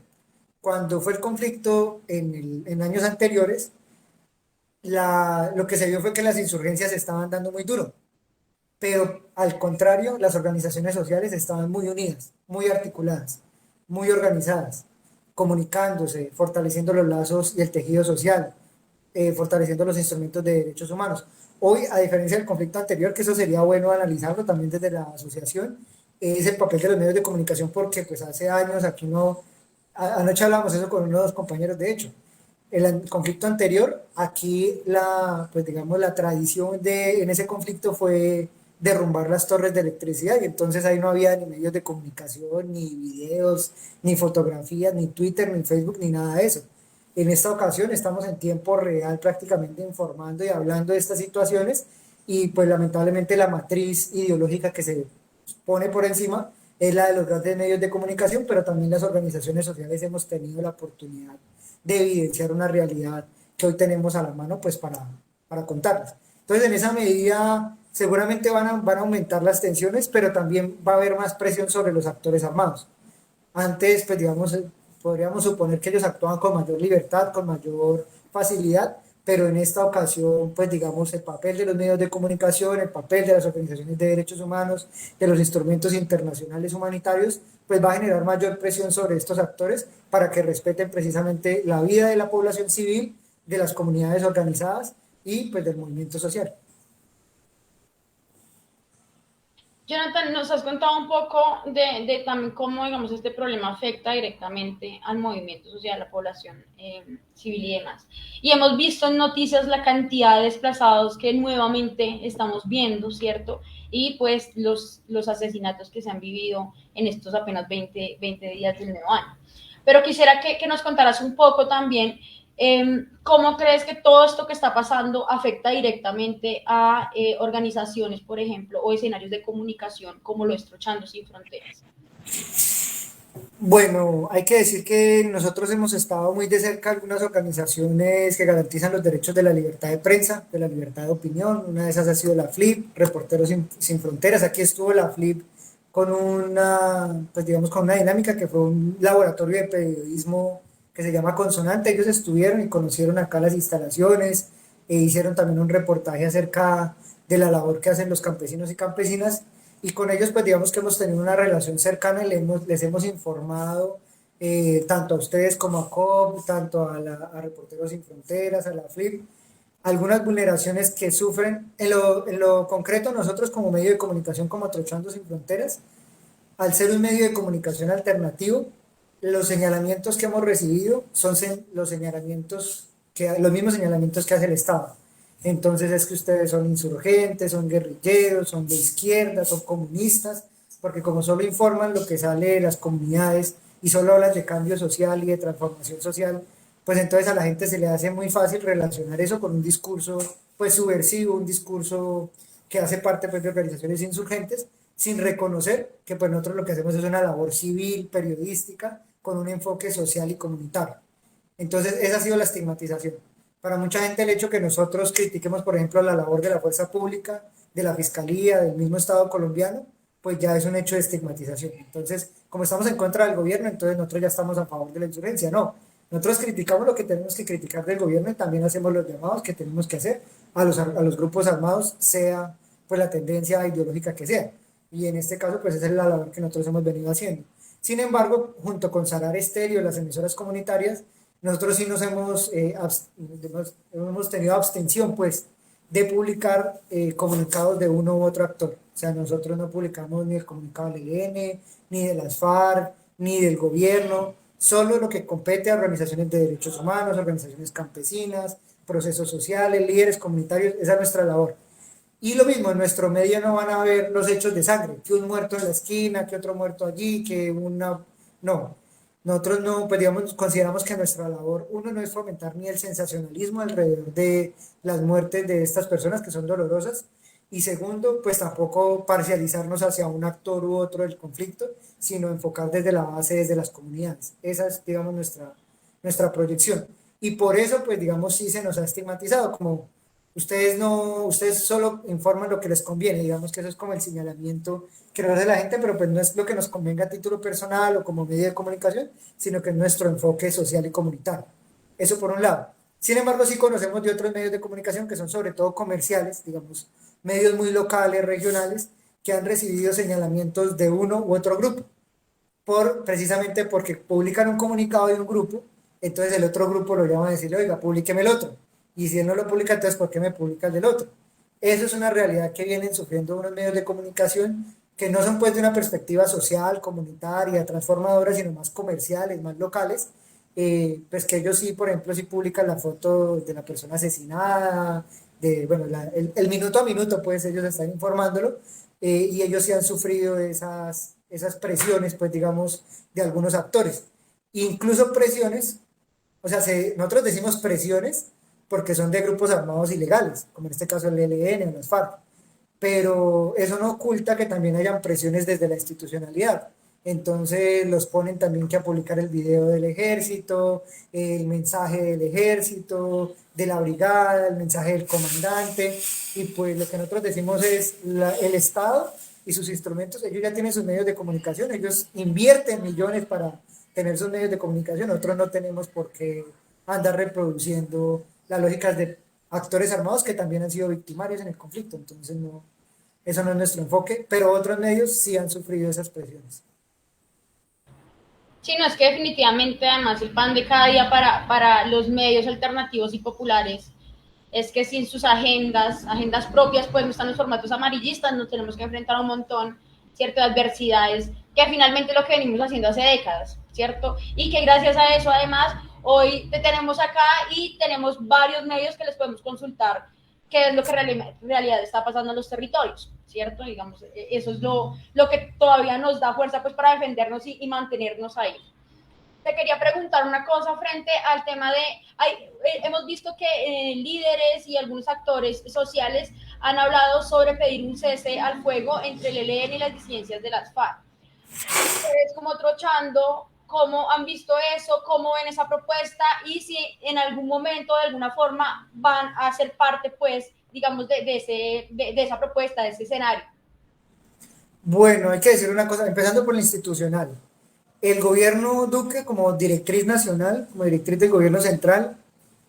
B: Cuando fue el conflicto en años anteriores, lo que se vio fue que las insurgencias se estaban dando muy duro, pero al contrario, las organizaciones sociales estaban muy unidas, muy articuladas, muy organizadas, comunicándose, fortaleciendo los lazos y el tejido social, fortaleciendo los instrumentos de derechos humanos. Hoy, a diferencia del conflicto anterior, que eso sería bueno analizarlo también desde la asociación, es el papel de los medios de comunicación, porque pues hace años aquí no, anoche hablamos eso con uno de los compañeros, de hecho, el conflicto anterior, aquí pues digamos, la tradición en ese conflicto fue derrumbar las torres de electricidad y entonces ahí no había ni medios de comunicación, ni videos, ni fotografías, ni Twitter, ni Facebook, ni nada de eso. En esta ocasión estamos en tiempo real prácticamente informando y hablando de estas situaciones y pues lamentablemente la matriz ideológica que se pone por encima es la de los grandes medios de comunicación, pero también las organizaciones sociales hemos tenido la oportunidad de evidenciar una realidad que hoy tenemos a la mano pues para contarles. Entonces en esa medida seguramente van a aumentar las tensiones, pero también va a haber más presión sobre los actores armados. Antes, pues digamos, podríamos suponer que ellos actuaban con mayor libertad, con mayor facilidad, pero en esta ocasión, pues digamos, el papel de los medios de comunicación, el papel de las organizaciones de derechos humanos, de los instrumentos internacionales humanitarios, pues va a generar mayor presión sobre estos actores para que respeten precisamente la vida de la población civil, de las comunidades organizadas y pues del movimiento social.
A: Jonathan, nos has contado un poco de también cómo, digamos, este problema afecta directamente al movimiento social, a la población civil y demás. Y hemos visto en noticias la cantidad de desplazados que nuevamente estamos viendo, ¿cierto? Y pues los asesinatos que se han vivido en estos apenas 20 días del nuevo año. Pero quisiera que nos contaras un poco también ¿cómo crees que todo esto que está pasando afecta directamente a organizaciones, por ejemplo, o escenarios de comunicación como lo es Trochando Sin Fronteras?
B: Bueno, hay que decir que nosotros hemos estado muy de cerca algunas organizaciones que garantizan los derechos de la libertad de prensa, de la libertad de opinión. Una de esas ha sido la FLIP, Reporteros Sin Fronteras. Aquí estuvo la FLIP con una, pues digamos, con una dinámica que fue un laboratorio de periodismo que se llama Consonante. Ellos estuvieron y conocieron acá las instalaciones e hicieron también un reportaje acerca de la labor que hacen los campesinos y campesinas y con ellos pues digamos que hemos tenido una relación cercana y les hemos informado tanto a ustedes como a COP, tanto a Reporteros Sin Fronteras, a la FLIP, algunas vulneraciones que sufren. En lo concreto, nosotros como medio de comunicación como Trochando Sin Fronteras, al ser un medio de comunicación alternativo, los señalamientos que hemos recibido son los señalamientos los mismos señalamientos que hace el Estado. Entonces es que ustedes son insurgentes, son guerrilleros, son de izquierda, son comunistas, porque como solo informan lo que sale de las comunidades y solo hablan de cambio social y de transformación social, pues entonces a la gente se le hace muy fácil relacionar eso con un discurso pues subversivo, un discurso que hace parte pues, de organizaciones insurgentes, sin reconocer que pues nosotros lo que hacemos es una labor civil, periodística, con un enfoque social y comunitario. Entonces, esa ha sido la estigmatización. Para mucha gente el hecho que nosotros critiquemos, por ejemplo, la labor de la fuerza pública, de la fiscalía, del mismo Estado colombiano, pues ya es un hecho de estigmatización. Entonces, como estamos en contra del gobierno, entonces nosotros ya estamos a favor de la insurgencia. No, nosotros criticamos lo que tenemos que criticar del gobierno y también hacemos los llamados que tenemos que hacer a los grupos armados, sea pues la tendencia ideológica que sea. Y en este caso, pues esa es la labor que nosotros hemos venido haciendo. Sin embargo, junto con Salar Estéreo, las emisoras comunitarias, nosotros sí hemos tenido abstención, pues, de publicar comunicados de uno u otro actor. O sea, nosotros no publicamos ni el comunicado del ELN, ni de las FARC, ni del gobierno, solo lo que compete a organizaciones de derechos humanos, organizaciones campesinas, procesos sociales, líderes comunitarios, esa es nuestra labor. Y lo mismo, en nuestro medio no van a ver los hechos de sangre, que un muerto en la esquina, que otro muerto allí, que una... No, nosotros no, pues digamos, consideramos que nuestra labor, uno, no es fomentar ni el sensacionalismo alrededor de las muertes de estas personas que son dolorosas, y segundo, pues tampoco parcializarnos hacia un actor u otro del conflicto, sino enfocar desde la base, desde las comunidades. Esa es, digamos, nuestra proyección. Y por eso, pues digamos, sí se nos ha estigmatizado como ustedes no, ustedes solo informan lo que les conviene, digamos que eso es como el señalamiento que nos hace la gente, pero pues no es lo que nos convenga a título personal o como medio de comunicación, sino que es nuestro enfoque social y comunitario. Eso por un lado. Sin embargo, sí conocemos de otros medios de comunicación que son sobre todo comerciales, digamos, medios muy locales, regionales, que han recibido señalamientos de uno u otro grupo, precisamente porque publican un comunicado de un grupo, entonces el otro grupo lo llama a decirle, oiga, publíqueme el otro. Y si él no lo publica, entonces ¿por qué me publica el del otro? Eso es una realidad que vienen sufriendo unos medios de comunicación que no son pues de una perspectiva social, comunitaria, transformadora, sino más comerciales, más locales, pues que ellos sí, por ejemplo, sí publican la foto de la persona asesinada, de, bueno, el minuto a minuto, pues ellos están informándolo, y ellos sí han sufrido esas presiones, pues digamos, de algunos actores. Incluso presiones, o sea, nosotros decimos presiones porque son de grupos armados ilegales, como en este caso el ELN o las FARC, pero eso no oculta que también hayan presiones desde la institucionalidad. Entonces los ponen también que a publicar el video del ejército, el mensaje del ejército, de la brigada, el mensaje del comandante, y pues lo que nosotros decimos es el Estado y sus instrumentos, ellos ya tienen sus medios de comunicación, ellos invierten millones para tener sus medios de comunicación, nosotros no tenemos por qué andar reproduciendo la lógica es de actores armados que también han sido victimarios en el conflicto, entonces no, eso no es nuestro enfoque, pero otros medios sí han sufrido esas presiones.
A: Sí, no, es que definitivamente además el pan de cada día para los medios alternativos y populares es que sin sus agendas propias, pues no están los formatos amarillistas, nos tenemos que enfrentar a un montón, ¿cierto?, de adversidades, que finalmente lo que venimos haciendo hace décadas, ¿cierto? Y que gracias a eso, además, hoy te tenemos acá y tenemos varios medios que les podemos consultar qué es lo que en realidad está pasando en los territorios, ¿cierto? Digamos, eso es lo que todavía nos da fuerza pues para defendernos mantenernos ahí. Te quería preguntar una cosa frente al tema de, hemos visto que líderes y algunos actores sociales han hablado sobre pedir un cese al fuego entre el ELN y las disidencias de las FARC. Ustedes como Trochando, ¿cómo han visto eso? ¿Cómo ven esa propuesta? Y si en algún momento, de alguna forma, van a ser parte, pues, digamos, de esa propuesta, de ese escenario.
B: Bueno, hay que decir una cosa, empezando por lo institucional. El gobierno Duque, como directriz nacional, como directriz del gobierno central,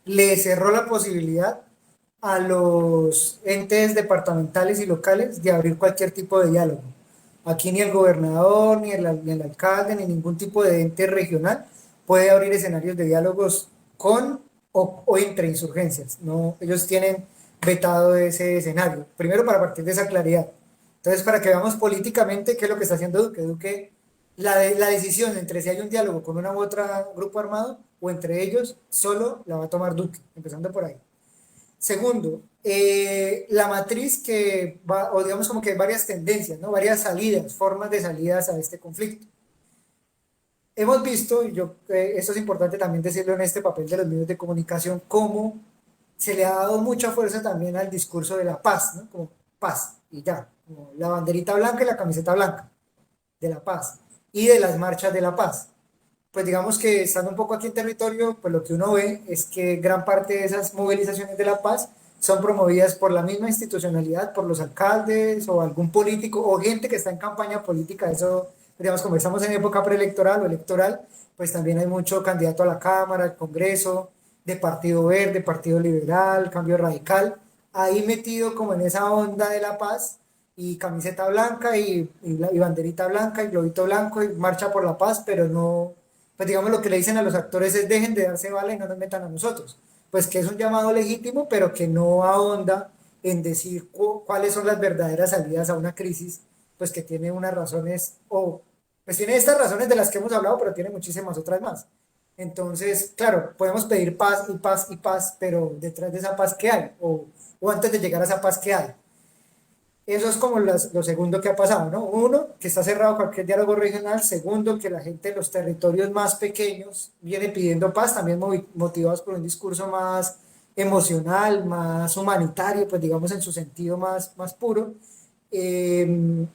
B: le cerró la posibilidad a los entes departamentales y locales de abrir cualquier tipo de diálogo. Aquí ni el gobernador, ni el alcalde, ni ningún tipo de ente regional puede abrir escenarios de diálogos con o entre insurgencias. No, ellos tienen vetado ese escenario. Primero, para partir de esa claridad. Entonces, para que veamos políticamente qué es lo que está haciendo Duque. Duque, la decisión entre si hay un diálogo con una u otra grupo armado o entre ellos, solo la va a tomar Duque, empezando por ahí. Segundo, la matriz que va, o digamos como que hay varias tendencias, ¿no? Varias salidas, formas de salidas a este conflicto. Hemos visto, y yo, esto es importante también decirlo en este papel de los medios de comunicación, cómo se le ha dado mucha fuerza también al discurso de la paz, ¿no? Como paz y ya, como la banderita blanca y la camiseta blanca de la paz y de las marchas de la paz. Pues digamos que estando un poco aquí en territorio, pues lo que uno ve es que gran parte de esas movilizaciones de la paz son promovidas por la misma institucionalidad, por los alcaldes o algún político o gente que está en campaña política. Eso, digamos, como estamos en época preelectoral o electoral, pues también hay mucho candidato a la Cámara, al Congreso, de Partido Verde, Partido Liberal, Cambio Radical, ahí metido como en esa onda de la paz y camiseta blanca y banderita blanca y globito blanco y marcha por la paz, pero no, pues digamos lo que le dicen a los actores es dejen de darse bala y no nos metan a nosotros. Pues que es un llamado legítimo, pero que no ahonda en decir cuáles son las verdaderas salidas a una crisis, pues que tiene unas razones, o pues tiene estas razones de las que hemos hablado, pero tiene muchísimas otras más. Entonces, claro, podemos pedir paz y paz y paz, pero detrás de esa paz, ¿qué hay? O antes de llegar a esa paz, ¿qué hay? Eso es como lo segundo que ha pasado, ¿no? Uno, que está cerrado cualquier diálogo regional. Segundo, que la gente de los territorios más pequeños viene pidiendo paz, también motivados por un discurso más emocional, más humanitario, pues digamos en su sentido más puro. Eh,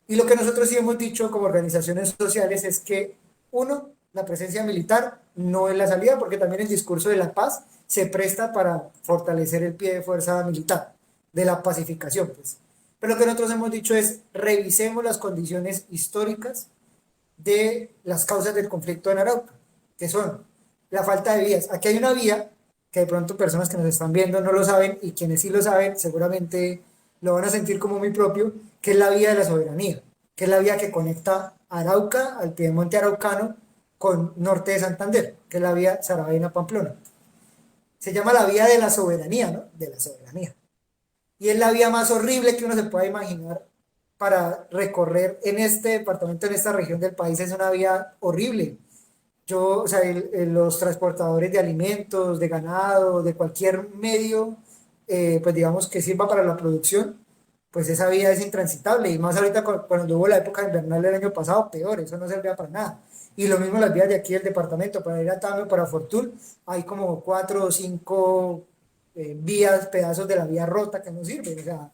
B: y lo que nosotros sí hemos dicho como organizaciones sociales es que, uno, la presencia militar no es la salida, porque también el discurso de la paz se presta para fortalecer el pie de fuerza militar, de la pacificación, pues. Pero lo que nosotros hemos dicho es revisemos las condiciones históricas de las causas del conflicto en Arauca, que son la falta de vías. Aquí hay una vía que de pronto personas que nos están viendo no lo saben y quienes sí lo saben seguramente lo van a sentir como muy propio, que es la vía de la soberanía, que es la vía que conecta Arauca al Piedemonte araucano con norte de Santander, que es la vía Saravena-Pamplona. Se llama la vía de la soberanía, ¿no? De la soberanía. Y es la vía más horrible que uno se pueda imaginar para recorrer en este departamento, en esta región del país. Es una vía horrible. Yo, o sea, los transportadores de alimentos, de ganado, de cualquier medio, pues digamos que sirva para la producción, pues esa vía es intransitable. Y más ahorita cuando hubo la época invernal del año pasado, peor, eso no servía para nada. Y lo mismo las vías de aquí del departamento, para ir a Tame, para Fortul, hay como 4 o 5 vías, pedazos de la vía rota que no sirven. O sea,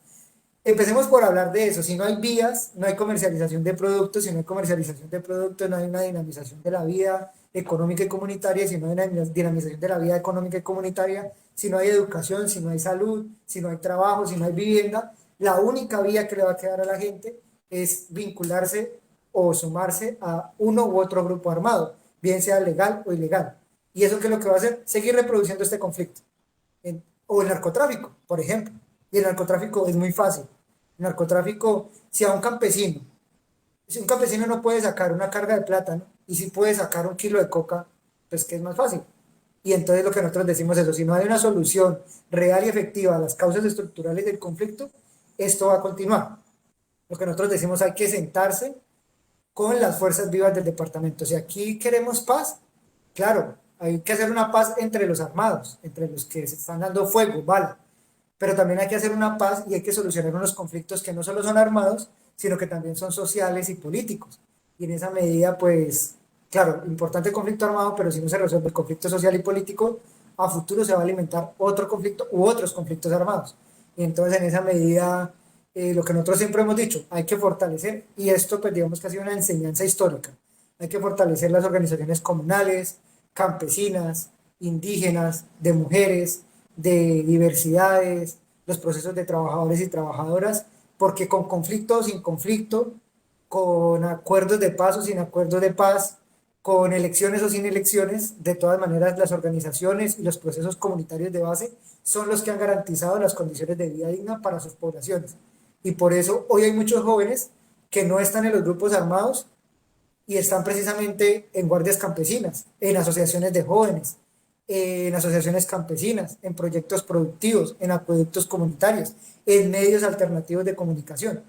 B: empecemos por hablar de eso. Si no hay vías, no hay comercialización de productos. Si no hay comercialización de productos, no hay una dinamización de la vida económica y comunitaria. Si no hay una dinamización de la vida económica y comunitaria, si no hay educación, si no hay salud, si no hay trabajo, si no hay vivienda, la única vía que le va a quedar a la gente es vincularse o sumarse a uno u otro grupo armado, bien sea legal o ilegal. ¿Y eso qué es lo que va a hacer? Seguir reproduciendo este conflicto. o el narcotráfico, por ejemplo. Y el narcotráfico es muy fácil. El narcotráfico, si a un campesino, si un campesino no puede sacar una carga de plátano, y si puede sacar un kilo de coca, pues que es más fácil. Y entonces lo que nosotros decimos es eso, si no hay una solución real y efectiva a las causas estructurales del conflicto, esto va a continuar. Lo que nosotros decimos, hay que sentarse con las fuerzas vivas del departamento. Si aquí queremos paz, claro, hay que hacer una paz entre los armados, entre los que se están dando fuego, bala, pero también hay que hacer una paz y hay que solucionar unos conflictos que no solo son armados, sino que también son sociales y políticos. Y en esa medida, pues, claro, importante el conflicto armado, pero si no se resuelve el conflicto social y político, a futuro se va a alimentar otro conflicto u otros conflictos armados. Y entonces, en esa medida, lo que nosotros siempre hemos dicho, hay que fortalecer, y esto, pues, digamos que ha sido una enseñanza histórica, hay que fortalecer las organizaciones comunales, campesinas, indígenas, de mujeres, de diversidades, los procesos de trabajadores y trabajadoras, porque con conflicto o sin conflicto, con acuerdos de paz o sin acuerdos de paz, con elecciones o sin elecciones, de todas maneras las organizaciones y los procesos comunitarios de base son los que han garantizado las condiciones de vida digna para sus poblaciones. Y por eso hoy hay muchos jóvenes que no están en los grupos armados y están precisamente en guardias campesinas, en asociaciones de jóvenes, en asociaciones campesinas, en proyectos productivos, en acueductos comunitarios, en medios alternativos de comunicación.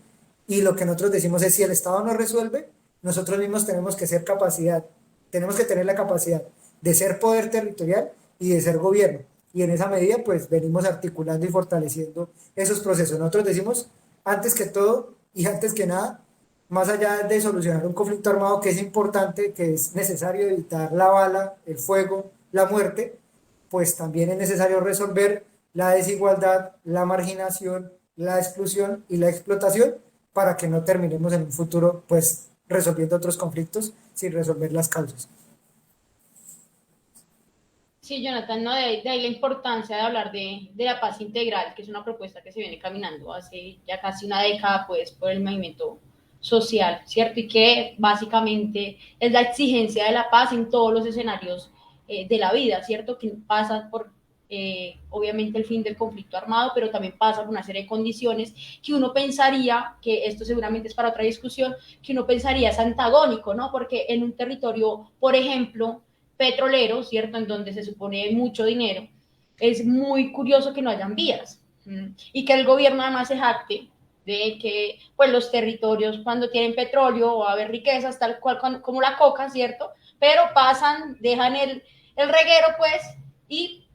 B: Y lo que nosotros decimos es, si el Estado no resuelve, nosotros mismos tenemos que ser capacidad, tenemos que tener la capacidad de ser poder territorial y de ser gobierno. Y en esa medida, pues venimos articulando y fortaleciendo esos procesos. Nosotros decimos, antes que todo y antes que nada, más allá de solucionar un conflicto armado que es importante, que es necesario evitar la bala, el fuego, la muerte, pues también es necesario resolver la desigualdad, la marginación, la exclusión y la explotación para que no terminemos en un futuro pues resolviendo otros conflictos sin resolver las causas.
A: Sí, Jonathan, ¿no? De ahí la importancia de hablar de la paz integral, que es una propuesta que se viene caminando hace ya casi una década, pues, por el movimiento social, ¿cierto? Y que básicamente es la exigencia de la paz en todos los escenarios de la vida, ¿cierto? Que pasa por, obviamente, el fin del conflicto armado, pero también pasa por una serie de condiciones que uno pensaría, que esto seguramente es para otra discusión, que uno pensaría es antagónico, ¿no? Porque en un territorio, por ejemplo, petrolero, ¿cierto? En donde se supone hay mucho dinero, es muy curioso que no hayan vías y que el gobierno además se jacte de que pues los territorios cuando tienen petróleo va a haber riquezas tal cual como la coca, ¿cierto? Pero pasan, dejan el reguero pues y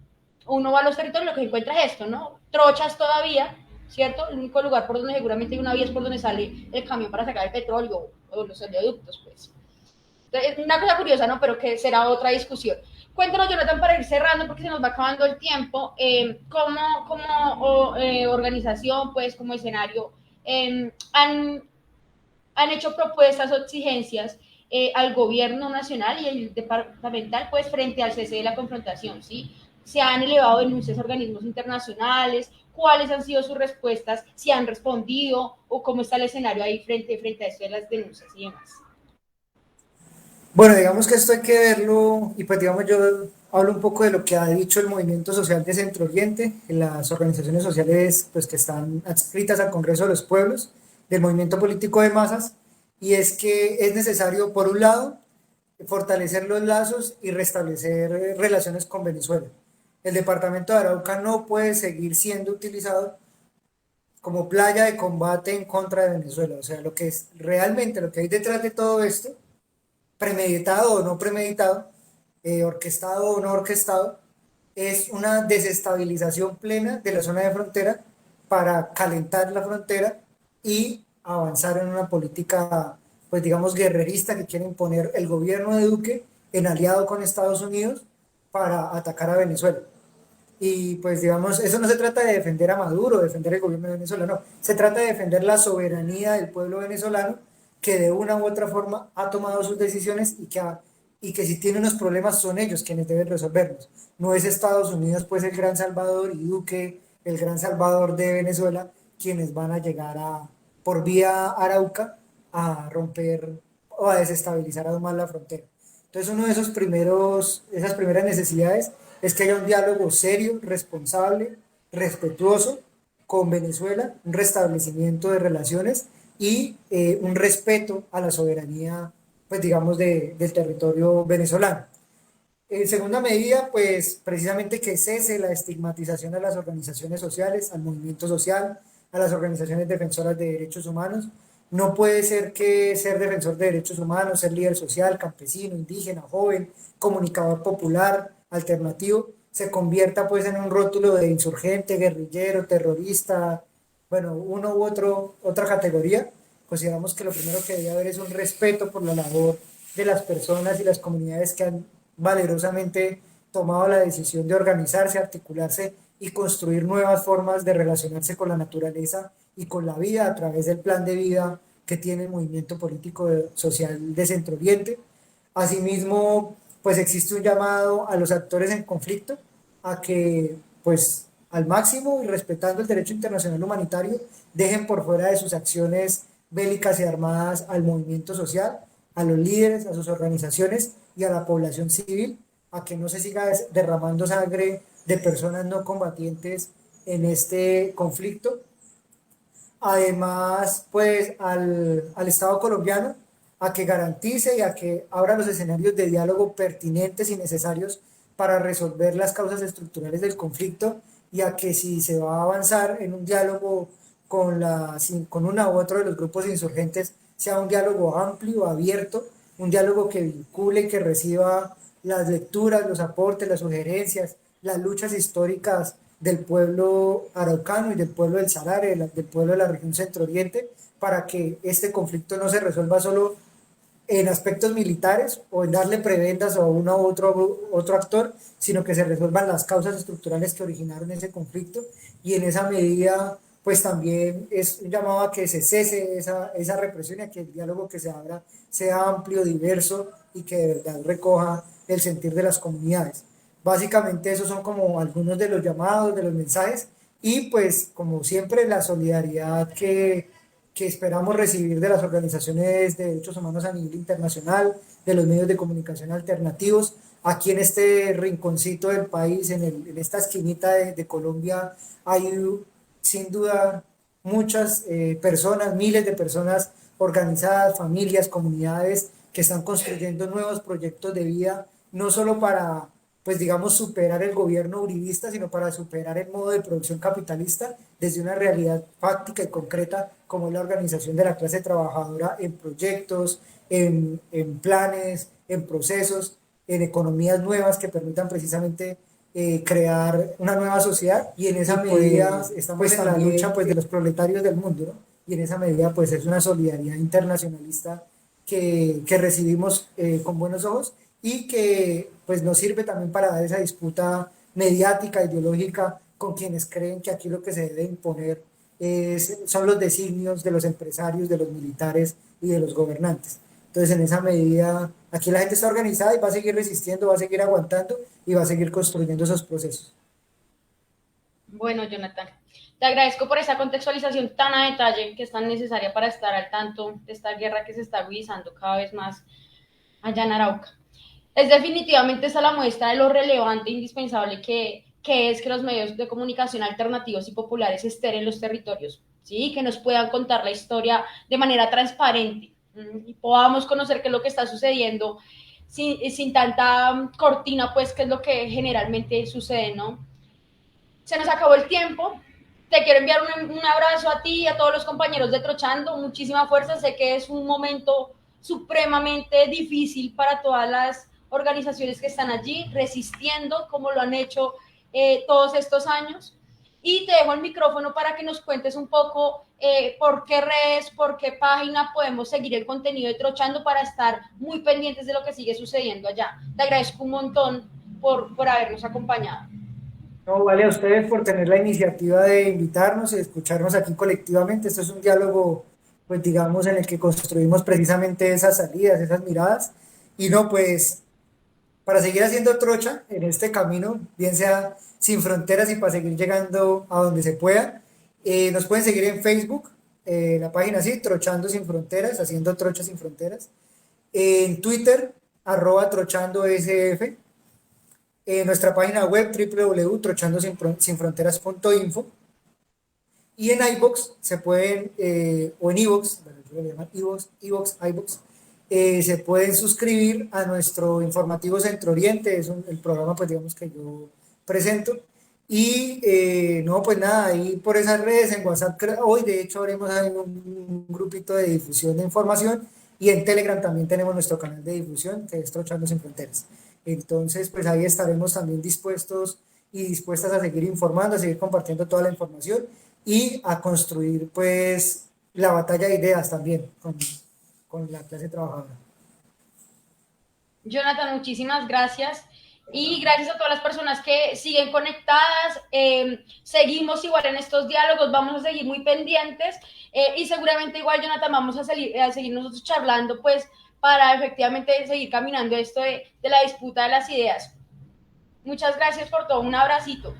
A: uno va a los territorios, lo que encuentra es esto, ¿no? Trochas todavía, ¿cierto? El único lugar por donde seguramente hay una vía es por donde sale el camión para sacar el petróleo o los oleoductos, pues. Entonces, una cosa curiosa, ¿no? Pero que será otra discusión. Cuéntanos, Jonathan, para ir cerrando, porque se nos va acabando el tiempo, como organización, pues, como escenario, han hecho propuestas o exigencias al gobierno nacional y el departamental, pues, frente al cese de la confrontación, ¿sí? Se han elevado denuncias a organismos internacionales, cuáles han sido sus respuestas, si han respondido o cómo está el escenario ahí frente a esto de las denuncias y demás.
B: Bueno, digamos que esto hay que verlo, y pues digamos yo hablo un poco de lo que ha dicho el movimiento social de Centro Oriente, las organizaciones sociales pues que están adscritas al Congreso de los Pueblos, del movimiento político de masas, y es que es necesario, por un lado, fortalecer los lazos y restablecer relaciones con Venezuela. El departamento de Arauca no puede seguir siendo utilizado como playa de combate en contra de Venezuela. O sea, lo que es realmente lo que hay detrás de todo esto, premeditado o no premeditado, orquestado o no orquestado, es una desestabilización plena de la zona de frontera para calentar la frontera y avanzar en una política, pues digamos, guerrerista que quiere imponer el gobierno de Duque en aliado con Estados Unidos para atacar a Venezuela. Y pues digamos, eso no se trata de defender a Maduro, defender el gobierno de Venezuela, no, se trata de defender la soberanía del pueblo venezolano que de una u otra forma ha tomado sus decisiones y que si tiene unos problemas son ellos quienes deben resolverlos. No es Estados Unidos pues el gran salvador y Duque el gran salvador de Venezuela quienes van a llegar a, por vía Arauca a romper o a desestabilizar aún más la frontera. Entonces uno de esas primeras necesidades es que haya un diálogo serio, responsable, respetuoso con Venezuela, un restablecimiento de relaciones y un respeto a la soberanía, pues digamos, del territorio venezolano. En segunda medida, pues precisamente que cese la estigmatización a las organizaciones sociales, al movimiento social, a las organizaciones defensoras de derechos humanos. No puede ser que ser defensor de derechos humanos, ser líder social, campesino, indígena, joven, comunicador popular, alternativo, se convierta pues en un rótulo de insurgente, guerrillero, terrorista, bueno, uno u otra categoría. Consideramos que lo primero que debe haber es un respeto por la labor de las personas y las comunidades que han valerosamente tomado la decisión de organizarse, articularse y construir nuevas formas de relacionarse con la naturaleza y con la vida a través del plan de vida que tiene el movimiento político social de Centro Oriente. Asimismo, pues existe un llamado a los actores en conflicto a que, pues, al máximo y respetando el derecho internacional humanitario, dejen por fuera de sus acciones bélicas y armadas al movimiento social, a los líderes, a sus organizaciones y a la población civil, a que no se siga derramando sangre de personas no combatientes en este conflicto. Además, pues al Estado colombiano a que garantice y a que abra los escenarios de diálogo pertinentes y necesarios para resolver las causas estructurales del conflicto y a que si se va a avanzar en un diálogo con una u otro de los grupos insurgentes, sea un diálogo amplio, abierto, un diálogo que vincule, que reciba las lecturas, los aportes, las sugerencias, las luchas históricas del pueblo araucano y del pueblo del Sarare, del pueblo de la región Centro Oriente, para que este conflicto no se resuelva solo en aspectos militares o en darle prebendas a uno u otro actor, sino que se resuelvan las causas estructurales que originaron ese conflicto y en esa medida pues también es un llamado a que se cese esa represión y a que el diálogo que se abra sea amplio, diverso y que de verdad recoja el sentir de las comunidades. Básicamente esos son como algunos de los llamados, de los mensajes y pues como siempre la solidaridad que esperamos recibir de las organizaciones de derechos humanos a nivel internacional, de los medios de comunicación alternativos. Aquí en este rinconcito del país, en esta esquinita de Colombia, hay sin duda muchas personas, miles de personas organizadas, familias, comunidades que están construyendo nuevos proyectos de vida, no solo para pues digamos, superar el gobierno uribista, sino para superar el modo de producción capitalista desde una realidad fáctica y concreta como es la organización de la clase trabajadora en proyectos, en planes, en procesos, en economías nuevas que permitan precisamente crear una nueva sociedad y en esa medida pues, estamos pues, en la lucha pues, de los proletarios del mundo, ¿no? Y en esa medida pues es una solidaridad internacionalista que recibimos con buenos ojos y que pues nos sirve también para dar esa disputa mediática, ideológica, con quienes creen que aquí lo que se debe imponer son los designios de los empresarios, de los militares y de los gobernantes. Entonces, en esa medida, aquí la gente está organizada y va a seguir resistiendo, va a seguir aguantando y va a seguir construyendo esos procesos.
A: Bueno, Jonathan, te agradezco por esa contextualización tan a detalle que es tan necesaria para estar al tanto de esta guerra que se está agudizando cada vez más allá en Arauca. Es definitivamente esa la muestra de lo relevante e indispensable que es que los medios de comunicación alternativos y populares estén en los territorios, ¿sí? Que nos puedan contar la historia de manera transparente y podamos conocer qué es lo que está sucediendo sin tanta cortina, pues, que es lo que generalmente sucede, ¿no? Se nos acabó el tiempo. Te quiero enviar un abrazo a ti y a todos los compañeros de Trochando. Muchísima fuerza. Sé que es un momento supremamente difícil para todas las organizaciones que están allí resistiendo como lo han hecho todos estos años. Y te dejo el micrófono para que nos cuentes un poco por qué redes, por qué página podemos seguir el contenido de Trochando para estar muy pendientes de lo que sigue sucediendo allá. Te agradezco un montón por habernos acompañado.
B: No, vale a ustedes por tener la iniciativa de invitarnos y escucharnos aquí colectivamente. Esto es un diálogo, pues digamos, en el que construimos precisamente esas salidas, esas miradas. Y no, pues para seguir haciendo trocha en este camino, bien sea sin fronteras y para seguir llegando a donde se pueda, nos pueden seguir en Facebook, la página así, Trochando Sin Fronteras, haciendo trocha sin fronteras. En Twitter, @trochando SF nuestra página web www.trochandosinfronteras.info, y en iVoox se pueden, o en iVoox, bueno, yo le llaman iVoox, se pueden suscribir a nuestro informativo Centro Oriente, es el programa, pues digamos, que yo presento. Y no, pues nada, ahí por esas redes, en WhatsApp, hoy de hecho haremos ahí un grupito de difusión de información, y en Telegram también tenemos nuestro canal de difusión, que es Trochando Sin Fronteras. Entonces, pues ahí estaremos también dispuestos y dispuestas a seguir informando, a seguir compartiendo toda la información y a construir, pues, la batalla de ideas también con la clase trabajadora.
A: Jonathan, muchísimas gracias. Y gracias a todas las personas que siguen conectadas. Seguimos igual en estos diálogos, vamos a seguir muy pendientes y seguramente igual, Jonathan, vamos a seguir nosotros charlando, pues, para efectivamente seguir caminando esto de la disputa de las ideas. Muchas gracias por todo. Un abracito.